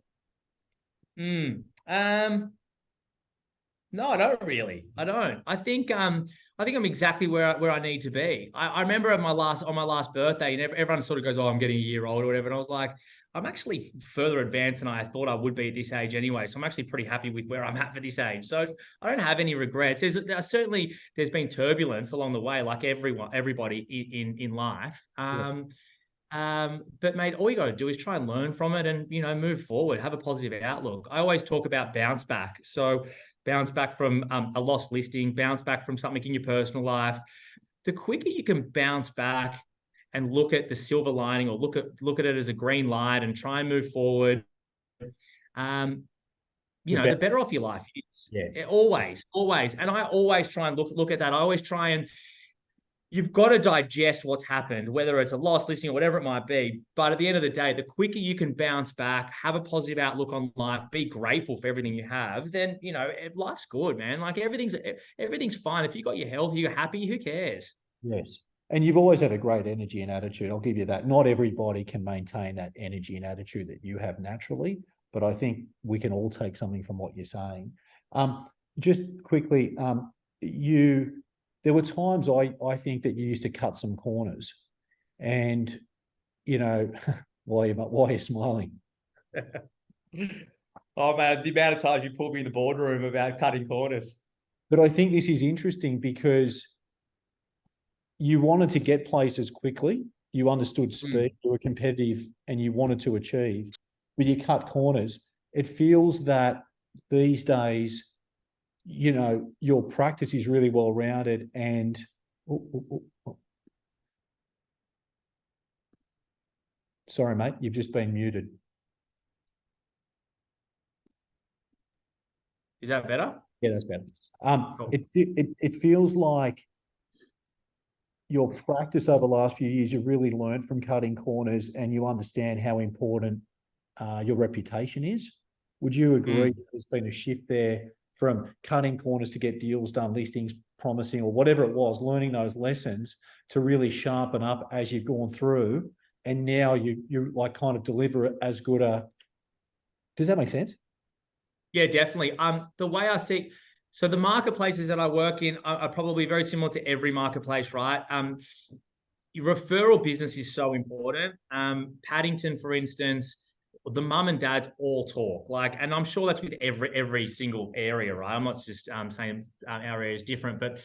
B: No, I don't really. I don't. I think I'm exactly where I need to be. I remember on my last birthday, and everyone sort of goes, "Oh, I'm getting a year old," or whatever. And I was like, I'm actually further advanced than I thought I would be at this age anyway. So I'm actually pretty happy with where I'm at for this age. So I don't have any regrets. There's been turbulence along the way, like everybody in life. But mate, all you got to do is try and learn from it and, move forward, have a positive outlook. I always talk about bounce back. So bounce back from a lost listing, bounce back from something in your personal life. The quicker you can bounce back and look at the silver lining or look at it as a green light and try and move forward, the better off your life is. Yeah. Always. And I always try and look at that. I always try and, you've got to digest what's happened, whether it's a lost listing or whatever it might be. But at the end of the day, the quicker you can bounce back, have a positive outlook on life, be grateful for everything you have, then, life's good, man. Like everything's fine. If you got your health, you're happy, who cares?
A: Yes. And you've always had a great energy and attitude. I'll give you that. Not everybody can maintain that energy and attitude that you have naturally, but I think we can all take something from what you're saying. Just quickly, there were times I think that you used to cut some corners. And, you know, why are you smiling?
B: Oh man, the amount of times you pulled me in the boardroom about cutting corners.
A: But I think this is interesting because you wanted to get places quickly. You understood speed, you were competitive, and you wanted to achieve. But you cut corners. It feels that these days, you know, your practice is really well rounded and sorry, mate, you've just been muted.
B: Is that better?
A: Yeah, that's better.
B: Cool.
A: It feels like your practice over the last few years, you've really learned from cutting corners and you understand how important your reputation is. Would you agree there's been a shift there from cutting corners to get deals done, listings promising, or whatever it was, learning those lessons to really sharpen up as you've gone through, and now you like kind of deliver it as good a. Does that make sense?
B: Yeah, definitely. The way I see, so the marketplaces that I work in are probably very similar to every marketplace, right? Your referral business is so important. Paddington, for instance, the mum and dads all talk, like, and I'm sure that's with every single area, right? I'm not just saying our area is different, but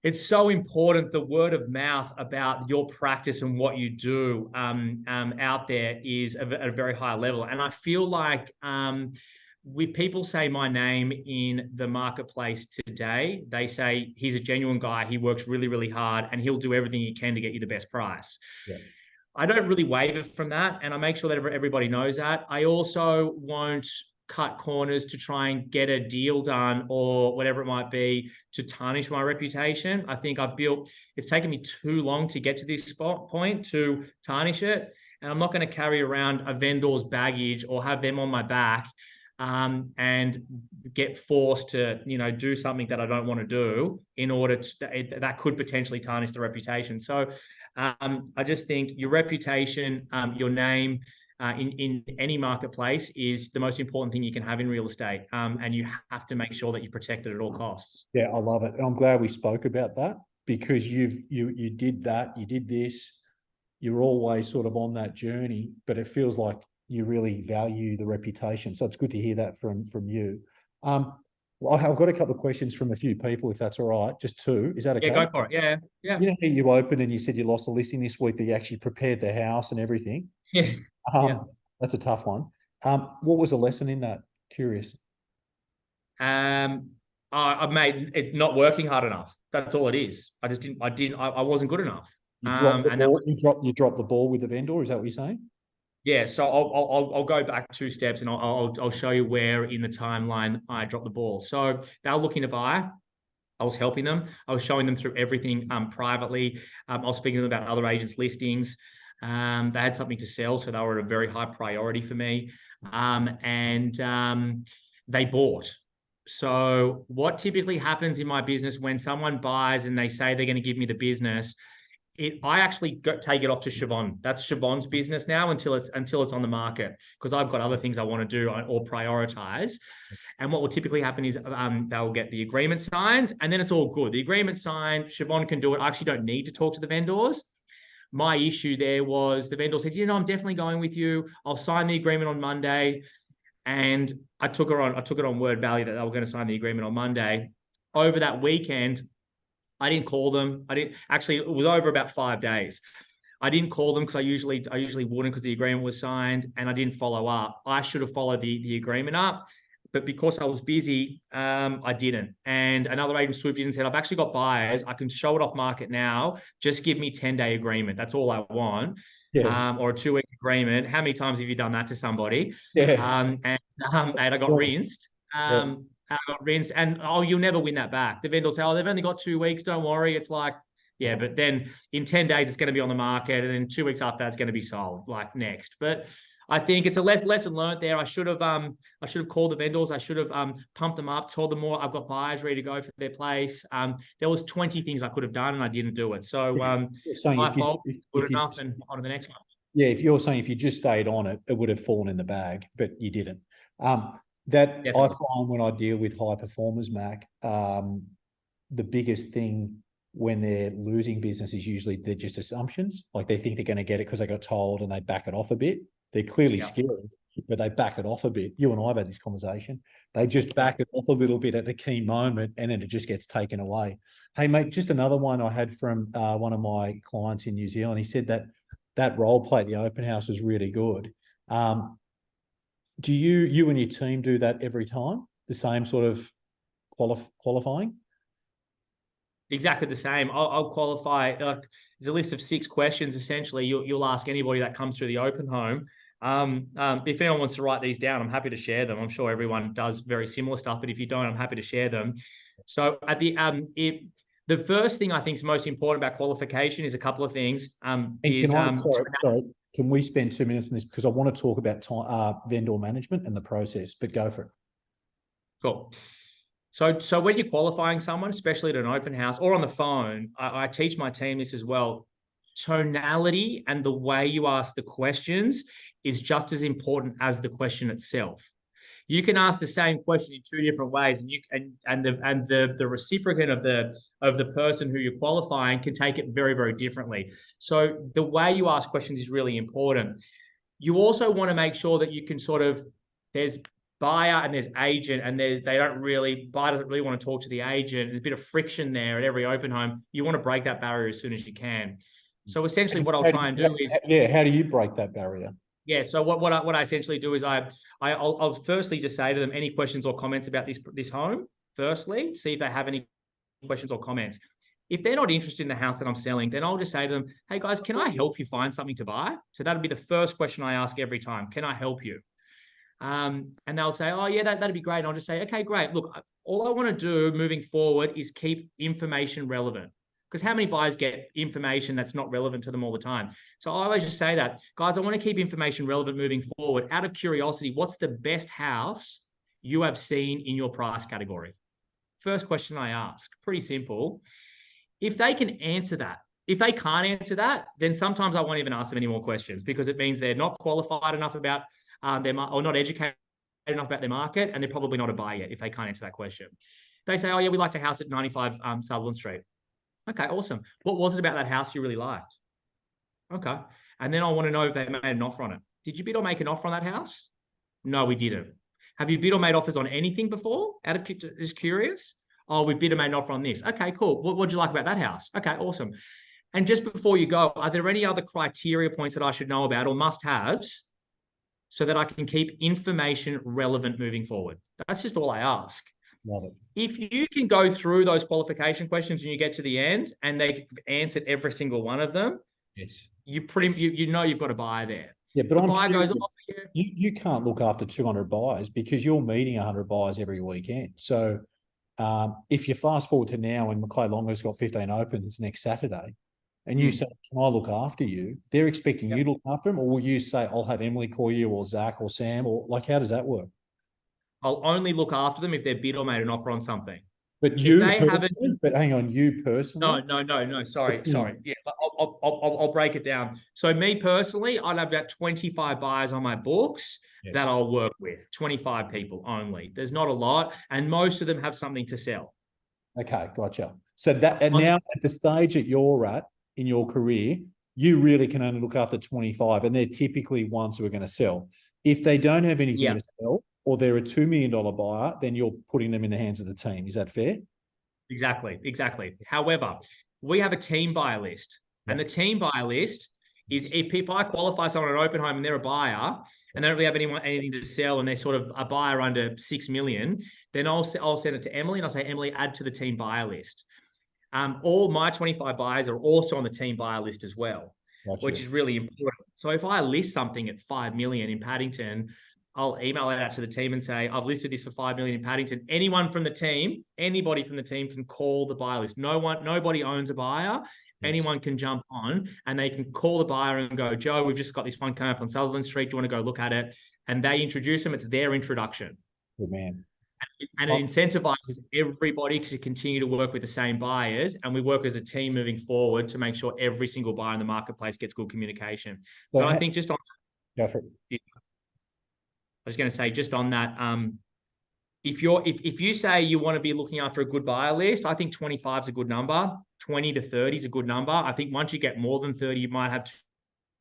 B: it's so important. The word of mouth about your practice and what you do out there is at a very high level. And I feel like when people say my name in the marketplace today, they say he's a genuine guy. He works really, really hard and he'll do everything he can to get you the best price.
A: Yeah.
B: I don't really waver from that. And I make sure that everybody knows that. I also won't cut corners to try and get a deal done or whatever it might be to tarnish my reputation. I think it's taken me too long to get to this point to tarnish it. And I'm not going to carry around a vendor's baggage or have them on my back and get forced to, do something that I don't want to do in order to, that could potentially tarnish the reputation. So I just think your reputation, your name, in any marketplace is the most important thing you can have in real estate. And you have to make sure that you protect it at all costs.
A: Yeah, I love it. And I'm glad we spoke about that because you did that, you did this, you're always sort of on that journey, but it feels like you really value the reputation. So it's good to hear that from you. Well, I've got a couple of questions from a few people, if that's all right. Just two. Is that okay?
B: Yeah, go for it. Yeah.
A: You know how you opened and you said you lost a listing this week, but you actually prepared the house and everything?
B: Yeah.
A: That's a tough one. What was the lesson in that? Curious.
B: I've made it not working hard enough. That's all it is. I wasn't good enough.
A: You dropped the ball. You dropped the ball with the vendor. Is that what you're saying?
B: Yeah. So I'll go back 2 steps and I'll show you where in the timeline I dropped the ball. So they were looking to buy. I was helping them. I was showing them through everything privately. I was speaking to them about other agents' listings. They had something to sell, so they were a very high priority for me. And they bought. So what typically happens in my business when someone buys and they say they're going to give me the business, I actually take it off to Siobhan. That's Siobhan's business now until it's on the market, because I've got other things I want to do or prioritize. And what will typically happen is they'll get the agreement signed and then it's all good. The agreement signed, Siobhan can do it. I actually don't need to talk to the vendors. My issue there was the vendor said, I'm definitely going with you. I'll sign the agreement on Monday. And I took it on word value that they were going to sign the agreement on Monday. Over that weekend, I didn't call them. It was over about 5 days. I didn't call them because I usually wouldn't, because the agreement was signed and I didn't follow up. I should have followed the agreement up, but because I was busy, I didn't. And another agent swooped in and said, I've actually got buyers. I can show it off market now. Just give me 10-day agreement. That's all I want.
A: Yeah.
B: Or a 2-week agreement. How many times have you done that to somebody?
A: Yeah.
B: And I got rinsed. I got rinsed, and you'll never win that back. The vendor say, they've only got 2 weeks. Don't worry. It's like, yeah, but then in 10 days it's going to be on the market, and then 2 weeks after that's going to be sold, like next. But I think it's a lesson learned there. I should have called the vendors. I should have pumped them up, told them more. I've got buyers ready to go for their place. There was 20 things I could have done, and I didn't do it. So my fault. Good enough, and on to the next one.
A: Yeah, if you're saying if you just stayed on it, it would have fallen in the bag, but you didn't. That definitely. I find when I deal with high performers, Mac, the biggest thing when they're losing business is usually they're just assumptions. Like they think they're going to get it because they got told and they back it off a bit. They're clearly skilled, but they back it off a bit. You and I have had this conversation. They just back it off a little bit at the key moment and then it just gets taken away. Hey, mate, just another one I had from one of my clients in New Zealand. He said that role play at the open house was really good. Do you and your team do that every time? The same sort of qualifying?
B: Exactly the same. I'll qualify. There's a list of 6 questions. Essentially, you'll ask anybody that comes through the open home. If anyone wants to write these down, I'm happy to share them. I'm sure everyone does very similar stuff, but if you don't, I'm happy to share them. So at the first thing I think is most important about qualification is a couple of things.
A: Sorry, can we spend 2 minutes on this because I want to talk about vendor management and the process? But go for it.
B: Cool. So when you're qualifying someone, especially at an open house or on the phone, I teach my team this as well. Tonality and the way you ask the questions is just as important as the question itself. You can ask the same question in 2 different ways, and the reciprocant of the person who you're qualifying can take it very, very differently. So the way you ask questions is really important. You also want to make sure that you can there's buyer and there's agent, and buyer doesn't really want to talk to the agent. There's a bit of friction there at every open home. You want to break that barrier as soon as you can. So essentially what I'll try and do is...
A: Yeah, how do you break that barrier?
B: Yeah, so what I essentially do is I'll firstly just say to them any questions or comments about this home, firstly, see if they have any questions or comments. If they're not interested in the house that I'm selling, then I'll just say to them, hey guys, can I help you find something to buy? So that'll be the first question I ask every time. Can I help you? And they'll say, oh yeah, that'd be great. And I'll just say, okay, great. Look, all I want to do moving forward is keep information relevant. Because how many buyers get information that's not relevant to them all the time? So I always just say that, guys, I want to keep information relevant moving forward. Out of curiosity, what's the best house you have seen in your price category? First question I ask, pretty simple. If they can answer that, if they can't answer that, then sometimes I won't even ask them any more questions because it means they're not qualified enough about or not educated enough about their market, and they're probably not a buyer yet if they can't answer that question. They say, oh yeah, we liked a house at 95 Sutherland Street. Okay, awesome. What was it about that house you really liked? Okay. And then I want to know if they made an offer on it. Did you bid or make an offer on that house? No, we didn't. Have you bid or made offers on anything before? Just curious. Oh, we bid or made an offer on this. Okay, cool. What did you like about that house? Okay, awesome. And just before you go, are there any other criteria points that I should know about or must-haves so that I can keep information relevant moving forward? That's just all I ask.
A: Love it.
B: If you can go through those qualification questions and you get to the end and they've answered every single one of them,
A: yes,
B: you know you've got a buyer there.
A: Yeah, but
B: the buyer goes, oh, yeah.
A: You can't look after 200 buyers because you're meeting 100 buyers every weekend. So if you fast forward to now and Maclay Longhurst got 15 opens next Saturday, and you say, can I look after you? They're expecting you to look after them, or will you say, I'll have Emily call you, or Zach, or Sam, or like, how does that work?
B: I'll only look after them if they're bid or made an offer on something.
A: But but hang on, you personally?
B: No. Sorry. Yeah, I'll break it down. So me personally, I'd have about 25 buyers on my books that I'll work with. 25 people only. There's not a lot, and most of them have something to sell.
A: Okay, gotcha. So now at the stage that you're at in your career, you really can only look after 25, and they're typically ones who are going to sell. If they don't have anything to sell, or they're a $2 million buyer, then you're putting them in the hands of the team. Is that fair?
B: Exactly. However, we have a team buyer list. And the team buyer list is if I qualify someone at an open home and they're a buyer and they don't really have anything to sell and they're sort of a buyer under 6 million, then I'll send it to Emily and I'll say, Emily, add to the team buyer list. All my 25 buyers are also on the team buyer list as well, which is really important. So if I list something at 5 million in Paddington, I'll email it out to the team and say, I've listed this for 5 million in Paddington. Anybody from the team can call the buyer list. Nobody owns a buyer. Yes. Anyone can jump on and they can call the buyer and go, Joe, we've just got this one coming up on Sutherland Street. Do you want to go look at it? And they introduce them. It's their introduction.
A: Good man.
B: And it incentivizes everybody to continue to work with the same buyers. And we work as a team moving forward to make sure every single buyer in the marketplace gets good communication. But I think just on...
A: Go for it.
B: I was going to say just on that, if you say you want to be looking after a good buyer list, I think 25 is a good number. 20 to 30 is a good number. I think once you get more than 30, you might have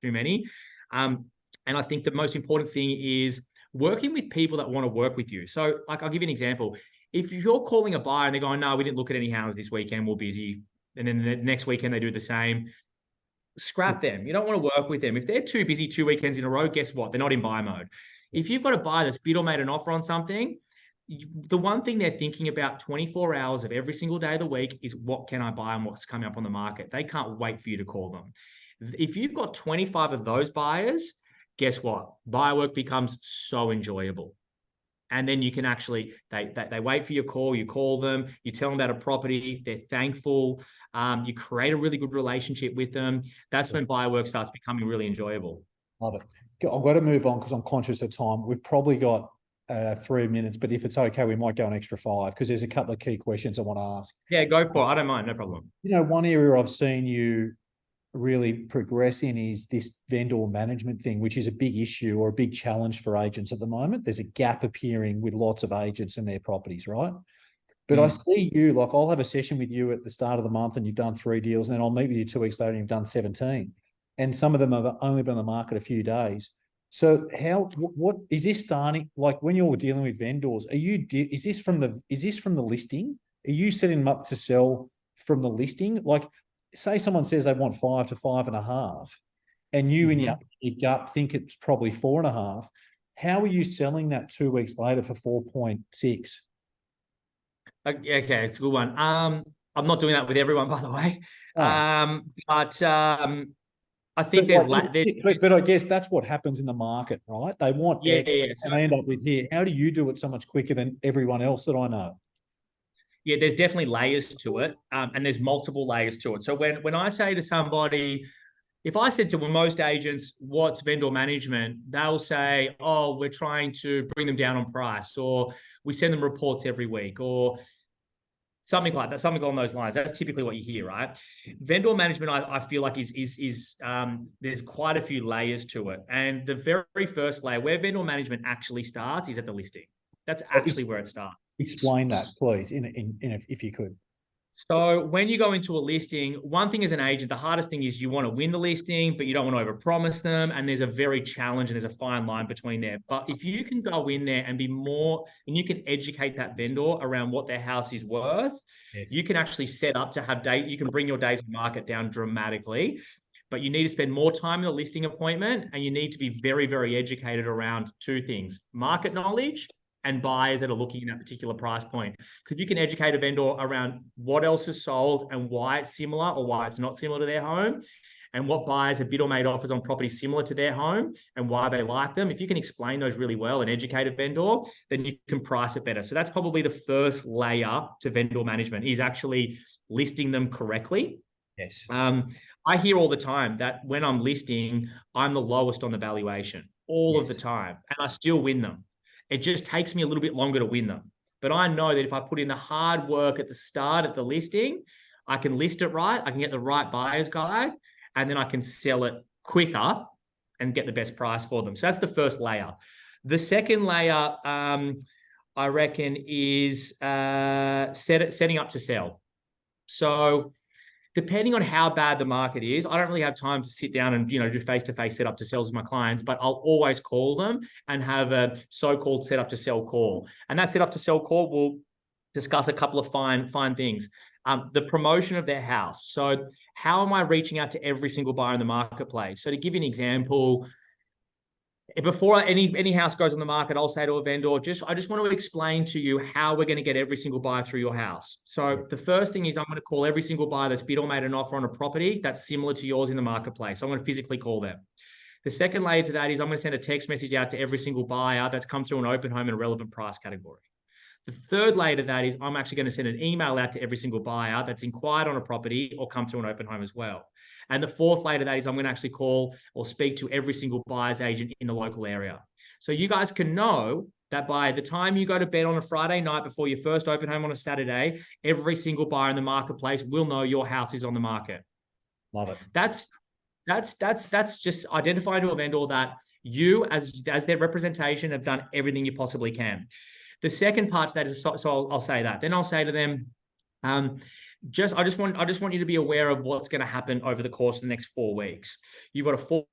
B: too many. And I think the most important thing is working with people that want to work with you. So, like, I'll give you an example. If you're calling a buyer and they're going, no, we didn't look at any houses this weekend, we're busy. And then the next weekend they do the same, scrap them. You don't want to work with them. If they're too busy 2 weekends in a row, guess what? They're not in buy mode. If you've got a buyer that's bid or made an offer on something, the one thing they're thinking about 24 hours of every single day of the week is what can I buy and what's coming up on the market. They can't wait for you to call them. If you've got 25 of those buyers, guess what? Buyer work becomes so enjoyable. And then you can actually, they wait for your call, you call them, you tell them about a property, they're thankful, you create a really good relationship with them. That's when buyer work starts becoming really enjoyable.
A: Love it. I've got to move on because I'm conscious of time. We've probably got 3 minutes, but if it's okay, we might go an extra 5 because there's a couple of key questions I want to ask.
B: Yeah, go for it. I don't mind, no problem.
A: You know, one area I've seen you really progress in is this vendor management thing, which is a big issue or a big challenge for agents at the moment. There's a gap appearing with lots of agents and their properties, right? But I see you, like, I'll have a session with you at the start of the month and you've done 3 deals, and then I'll meet with you 2 weeks later and you've done 17. And some of them have only been on the market a few days. So what is this starting? Like, when you're dealing with vendors, is this from the listing? Are you setting them up to sell from the listing? Like, say someone says they want 5 to 5.5, and you in your gut think it's probably 4.5. How are you selling that 2 weeks later for 4.6?
B: Okay, it's a good one. I'm not doing that with everyone, by the way.
A: Oh.
B: But I think
A: but I guess that's what happens in the market, right? They want X and they end up with here. How do you do it so much quicker than everyone else that I know?
B: Yeah, there's definitely layers to it, and there's multiple layers to it. So when I say to somebody, if I said to most agents, what's vendor management? They'll say, oh, we're trying to bring them down on price, or we send them reports every week, or something like that, something along those lines. That's typically what you hear, right? Vendor management, I feel like is there's quite a few layers to it. And the very first layer where vendor management actually starts is at the listing. That's actually where it starts.
A: Explain that, please, if you could.
B: So when you go into a listing, one thing as an agent, the hardest thing is you want to win the listing, but you don't want to overpromise them. And there's a very challenge and there's a fine line between there. But if you can go in there and be more, and you can educate that vendor around what their house is worth, you can actually set up to have you can bring your days on market down dramatically. But you need to spend more time in the listing appointment, and you need to be very, very educated around 2 things: market knowledge and buyers that are looking at that particular price point. Because if you can educate a vendor around what else is sold and why it's similar or why it's not similar to their home, and what buyers have bid or made offers on properties similar to their home and why they like them, if you can explain those really well and educate a vendor, then you can price it better. So that's probably the first layer to vendor management, is actually listing them correctly.
A: Yes.
B: I hear all the time that when I'm listing, I'm the lowest on the valuation all of the time, and I still win them. It just takes me a little bit longer to win them. But I know that if I put in the hard work at the start of the listing, I can list it right, I can get the right buyer's guide, and then I can sell it quicker and get the best price for them. So that's the first layer. The second layer, I reckon, is setting up to sell. So depending on how bad the market is, I don't really have time to sit down and, do face-to-face setup to sales with my clients, but I'll always call them and have a so-called setup to sell call. And that setup to sell call will discuss a couple of fine things. The promotion of their house. So how am I reaching out to every single buyer in the marketplace? So to give you an example, before any house goes on the market, I'll say to a vendor, I just want to explain to you how we're going to get every single buyer through your house. So the first thing is I'm going to call every single buyer that's bid or made an offer on a property that's similar to yours in the marketplace. So I'm going to physically call them. The second layer to that is I'm going to send a text message out to every single buyer that's come through an open home in a relevant price category. The third layer to that is I'm actually going to send an email out to every single buyer that's inquired on a property or come through an open home as well. And the fourth layer to that is I'm going to actually call or speak to every single buyer's agent in the local area. So you guys can know that by the time you go to bed on a Friday night before your first open home on a Saturday, every single buyer in the marketplace will know your house is on the market.
A: Love it.
B: That's just identifying to a vendor that you, as their representation, have done everything you possibly can. The second part to that is, so I'll say that. Then I'll say to them, I just want you to be aware of what's going to happen over the course of the next 4 weeks. You've got a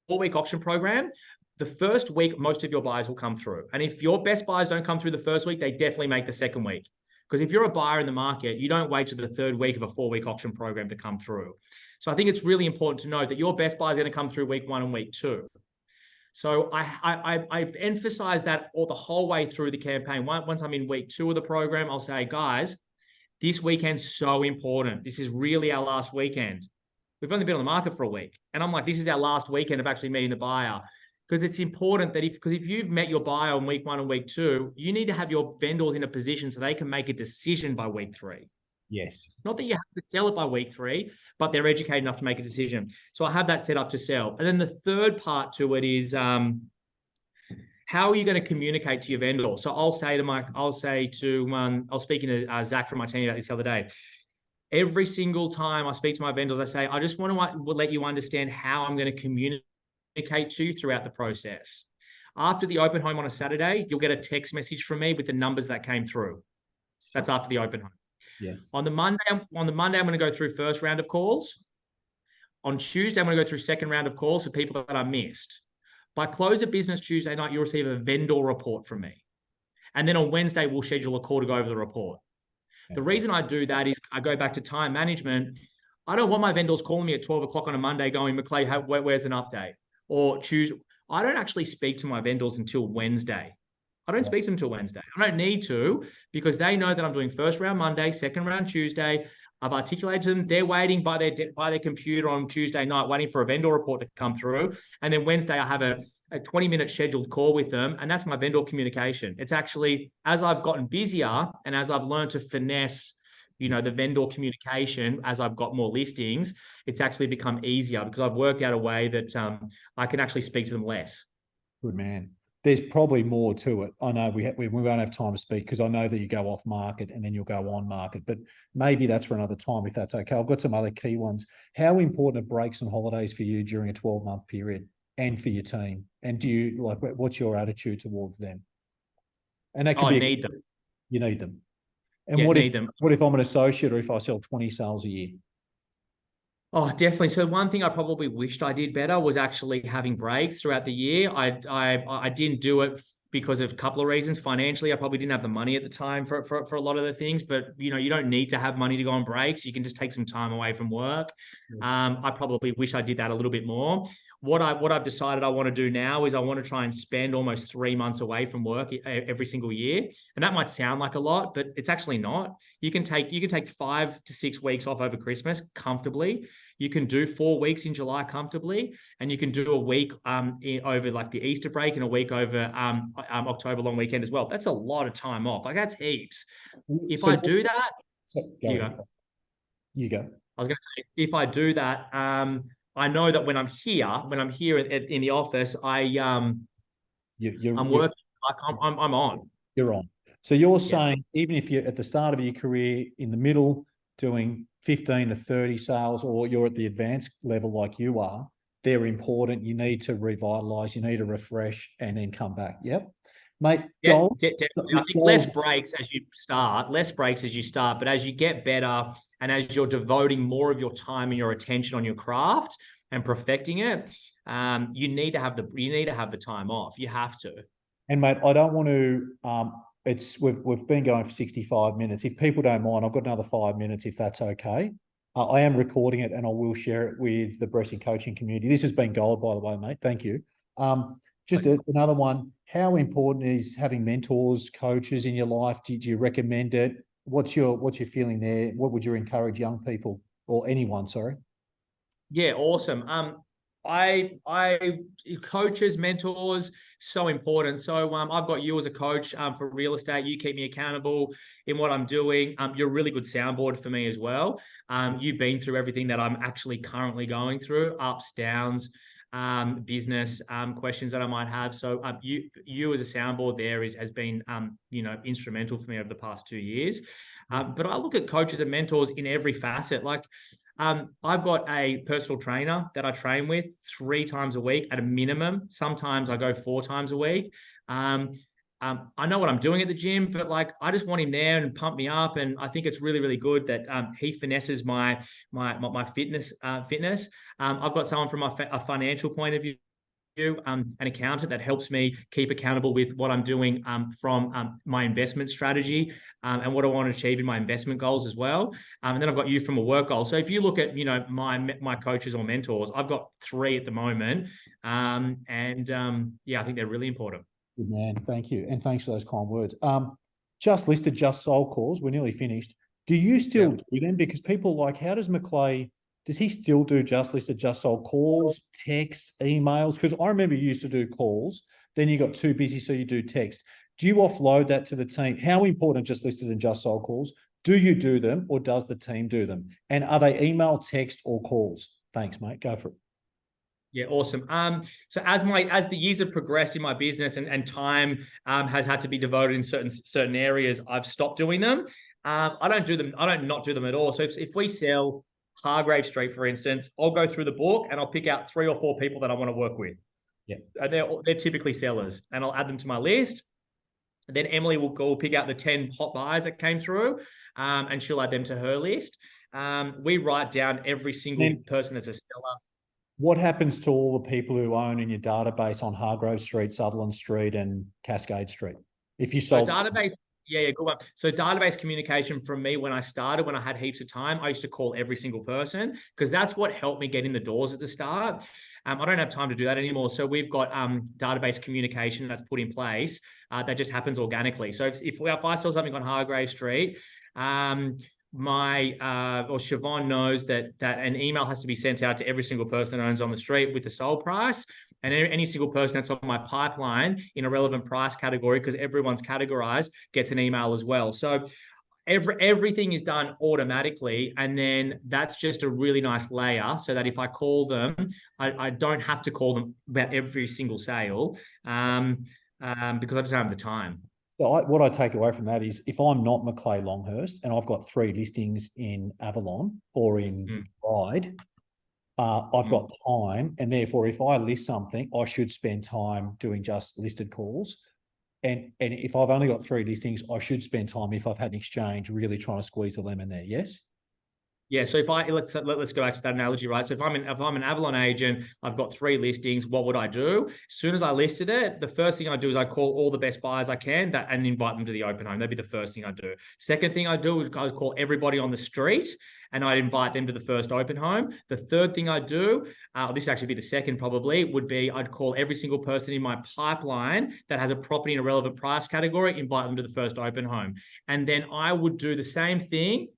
B: four-week auction program. The first week, most of your buyers will come through. And if your best buyers don't come through the first week, they definitely make the second week. Because if you're a buyer in the market, you don't wait to the third week of a 4-week auction program to come through. So I think it's really important to note that your best buyer is going to come through week 1 and week 2. So I've emphasized that all the whole way through the campaign. Once I'm in week 2 of the program, I'll say, guys, this weekend's so important. This is really our last weekend. We've only been on the market for a week. And I'm like, this is our last weekend of actually meeting the buyer. Because it's important that if you've met your buyer on week 1 and week 2, you need to have your vendors in a position so they can make a decision by week 3.
A: Yes.
B: Not that you have to sell it by week 3, but they're educated enough to make a decision. So I have that set up to sell. And then the third part to it is, how are you going to communicate to your vendor? So I was speaking to Zach from my team about this the other day. Every single time I speak to my vendors, I say, I just want to let you understand how I'm going to communicate to you throughout the process. After the open home on a Saturday, you'll get a text message from me with the numbers that came through. That's after the open home.
A: Yes.
B: On the Monday, I'm going to go through first round of calls. On Tuesday, I'm going to go through second round of calls for people that I missed. By close of business Tuesday night, you'll receive a vendor report from me. And then on Wednesday, we'll schedule a call to go over the report. Okay. The reason I do that is I go back to time management. I don't want my vendors calling me at 12 o'clock on a Monday going, Maclay, where's an update? Or Tuesday. I don't actually speak to my vendors until Wednesday. I don't speak to them until Wednesday. I don't need to, because they know that I'm doing first round Monday, second round Tuesday. I've articulated to them. They're waiting by their computer on Tuesday night, waiting for a vendor report to come through. And then Wednesday, I have a 20-minute scheduled call with them. And that's my vendor communication. It's actually, as I've gotten busier and as I've learned to finesse, the vendor communication, as I've got more listings, it's actually become easier because I've worked out a way that I can actually speak to them less.
A: Good man. There's probably more to it. I know we won't have time to speak because I know that you go off market and then you'll go on market, but maybe that's for another time if that's okay. I've got some other key ones. How important are breaks and holidays for you during a 12-month period and for your team? And do you what's your attitude towards them? And that could be
B: need them.
A: You need them. And
B: yeah,
A: what if I'm an associate or if I sell 20 sales a year?
B: Oh, definitely. So one thing I probably wished I did better was actually having breaks throughout the year. I didn't do it because of a couple of reasons. Financially, I probably didn't have the money at the time for a lot of the things, but you don't need to have money to go on breaks. You can just take some time away from work. Yes. I probably wish I did that a little bit more. What I've decided I want to do now is I want to try and spend almost 3 months away from work every single year. And that might sound like a lot, but it's actually not. You can take 5 to 6 weeks off over Christmas comfortably. You can do 4 weeks in July comfortably, and you can do a week over like the Easter break and a week over October long weekend as well. That's a lot of time off. Like that's heaps. If I do that,
A: you go. I
B: was going to say, if I do that, I know that when I'm here in the office, I'm working. I'm on.
A: You're on. So you're saying even if you're at the start of your career, in the middle, doing 15 to 30 sales, or you're at the advanced level like you are, they're important. You need to revitalize, you need to refresh, and then come back. Yep. Mate, goals?
B: Definitely. I think less breaks as you start, but as you get better and as you're devoting more of your time and your attention on your craft and perfecting it, you need to have the time off. You have to. And
A: mate, I don't want to we've been going for 65 minutes. If people don't mind, I've got another 5 minutes if that's okay. I am recording it and I will share it with the breasting coaching community. This has been gold, by the way, mate. Thank you. Just another one. How important is having mentors, coaches in your life? Do you recommend it? What's your feeling there? What would you encourage young people or anyone? Sorry.
B: Yeah, awesome. I coaches, mentors, so important. So I've got you as a coach for real estate. You keep me accountable in what I'm doing. You're a really good soundboard for me as well. You've been through everything that I'm actually currently going through, ups, downs, business questions that I might have. So you as a soundboard there has been instrumental for me over the past 2 years. But I look at coaches and mentors in every facet. Like I've got a personal trainer that I train with 3 times a week at a minimum. Sometimes I go 4 times a week. I know what I'm doing at the gym, but like I just want him there and pump me up. And I think it's really, really good that he finesses my fitness. I've got someone from a financial point of view, an accountant that helps me keep accountable with what I'm doing from my investment strategy and what I want to achieve in my investment goals as well. And then I've got you from a work goal. So if you look at, my coaches or mentors, I've got 3 at the moment. Yeah, I think they're really important.
A: Good man. Thank you. And thanks for those kind words. Just listed, just sold calls. We're nearly finished. Do you still do them? Because people like, how does Maclay, does he still do just listed, just sold calls, texts, emails? Because I remember you used to do calls, then you got too busy, so you do text. Do you offload that to the team? How important just listed and just sold calls? Do you do them, or does the team do them? And are they email, text, or calls? Thanks, mate. Go for it.
B: Yeah, awesome. So as the years have progressed in my business and time has had to be devoted in certain areas, I've stopped doing them. I don't do them. I don't not do them at all. So if we sell Hargrave Street, for instance, I'll go through the book and I'll pick out 3 or 4 people that I want to work with.
A: Yeah,
B: and they're typically sellers, and I'll add them to my list. And then Emily will go pick out the 10 hot buyers that came through, and she'll add them to her list. We write down every single person that's a seller.
A: What happens to all the people who own in your database on Hargrave Street, Sutherland Street, and Cascade Street? If you sold
B: database, good one. So database communication from me when I started, when I had heaps of time, I used to call every single person because that's what helped me get in the doors at the start. I don't have time to do that anymore. So we've got database communication that's put in place that just happens organically. So if I sell something on Hargrave Street, Siobhan knows that an email has to be sent out to every single person that owns on the street with the sold price, and any single person that's on my pipeline in a relevant price category, because everyone's categorized, gets an email as well. So everything is done automatically, and then that's just a really nice layer so that if I call them, I don't have to call them about every single sale because I just don't have the time.
A: So what I take away from that is, if I'm not Maclay Longhurst and I've got 3 listings in Avalon or in Ryde, I've got time, and therefore if I list something, I should spend time doing just listed calls. And if I've only got 3 listings, I should spend time, if I've had an exchange, really trying to squeeze the lemon there. Yes.
B: Yeah, so if let's go back to that analogy, right? So if I'm an Avalon agent, I've got 3 listings. What would I do? As soon as I listed it, the first thing I do is I call all the best buyers I can and invite them to the open home. That'd be the first thing I do. Second thing I do is I call everybody on the street and I invite them to the first open home. The third thing I do, this actually be the second probably, would be I'd call every single person in my pipeline that has a property in a relevant price category, invite them to the first open home. And then I would do the same thing.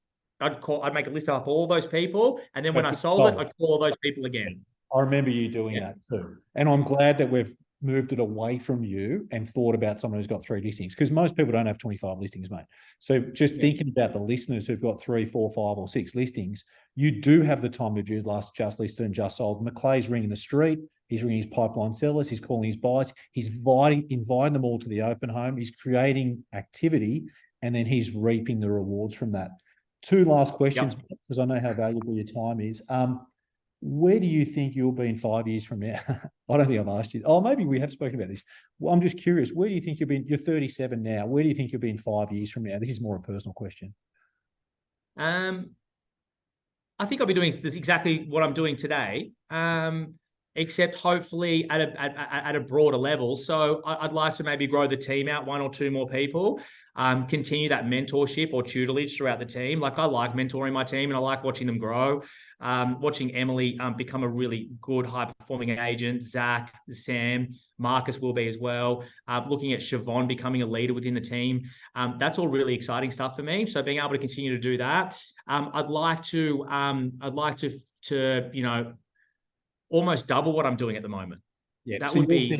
B: I'd make a list of all those people, and then when I sold it, I'd call all those people again.
A: I remember you doing that too. And I'm glad that we've moved it away from you and thought about someone who's got 3 listings, because most people don't have 25 listings, mate. So just thinking about the listeners who've got 3, 4, 5, or 6 listings, you do have the time to do just listed and just sold. Maclay's ringing the street. He's ringing his pipeline sellers. He's calling his buyers. He's inviting them all to the open home. He's creating activity, and then he's reaping the rewards from that. 2 last questions, because I know how valuable your time is. Where do you think you'll be in 5 years from now? I don't think I've asked you. Oh, maybe we have spoken about this. Well, I'm just curious. Where do you think you'll be? You're 37 now. Where do you think you'll be in 5 years from now? This is more a personal question.
B: I think I'll be doing this exactly what I'm doing today, except hopefully at a broader level. So I'd like to maybe grow the team out 1 or 2 more people, continue that mentorship or tutelage throughout the team. Like, I like mentoring my team and I like watching them grow, watching Emily become a really good high-performing agent, Zach, Sam, Marcus will be as well, looking at Siobhan becoming a leader within the team. That's all really exciting stuff for me. So being able to continue to do that, I'd like to almost double what I'm doing at the moment. Yeah, that would be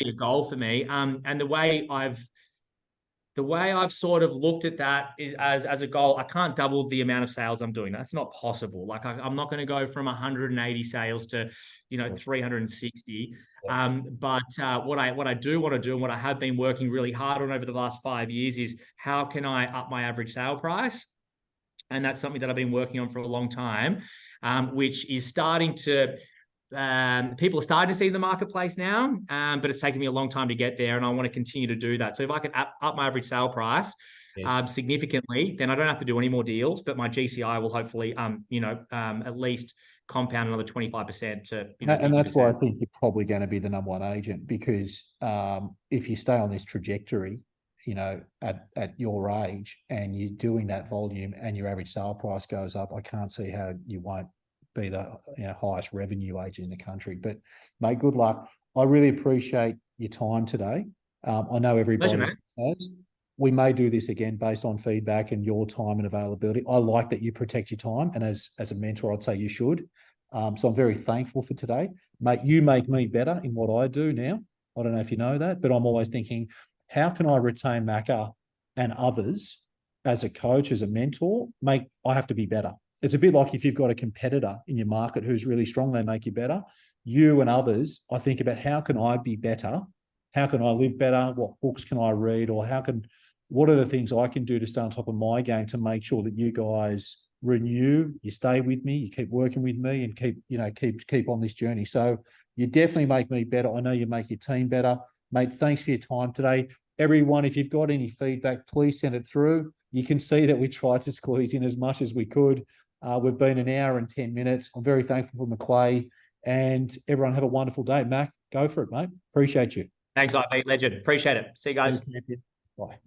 B: a goal for me. And the way I've sort of looked at that is as a goal. I can't double the amount of sales I'm doing. That's not possible. Like, I'm not going to go from 180 sales to 360. But what I do want to do, and what I have been working really hard on over the last 5 years, is how can I up my average sale price? And that's something that I've been working on for a long time, which is starting to people are starting to see the marketplace now, but it's taken me a long time to get there, and I want to continue to do that. So if I can up my average sale price significantly, then I don't have to do any more deals, but my GCI will hopefully, at least compound another 25% to,
A: and that's why I think you're probably going to be the number one agent, because if you stay on this trajectory, at your age, and you're doing that volume and your average sale price goes up, I can't see how you won't be the highest revenue agent in the country. But mate, good luck. I really appreciate your time today. I know everybody has. We may do this again based on feedback and your time and availability. I like that you protect your time, and as a mentor, I'd say you should. So I'm very thankful for today. Mate, you make me better in what I do now. I don't know if you know that, but I'm always thinking, how can I retain Macca and others as a coach, as a mentor? I have to be better. It's a bit like if you've got a competitor in your market who's really strong, they make you better. You and others, I think about, how can I be better? How can I live better? What books can I read? Or what are the things I can do to stay on top of my game to make sure that you guys renew, you stay with me, you keep working with me, and keep on this journey. So you definitely make me better. I know you make your team better. Mate, thanks for your time today. Everyone, if you've got any feedback, please send it through. You can see that we tried to squeeze in as much as we could. We've been an hour and 10 minutes. I'm very thankful for Maclay, and everyone have a wonderful day. Mac, go for it, mate. Appreciate you.
B: Thanks, IP Legend. Appreciate it. See you guys.
A: Bye.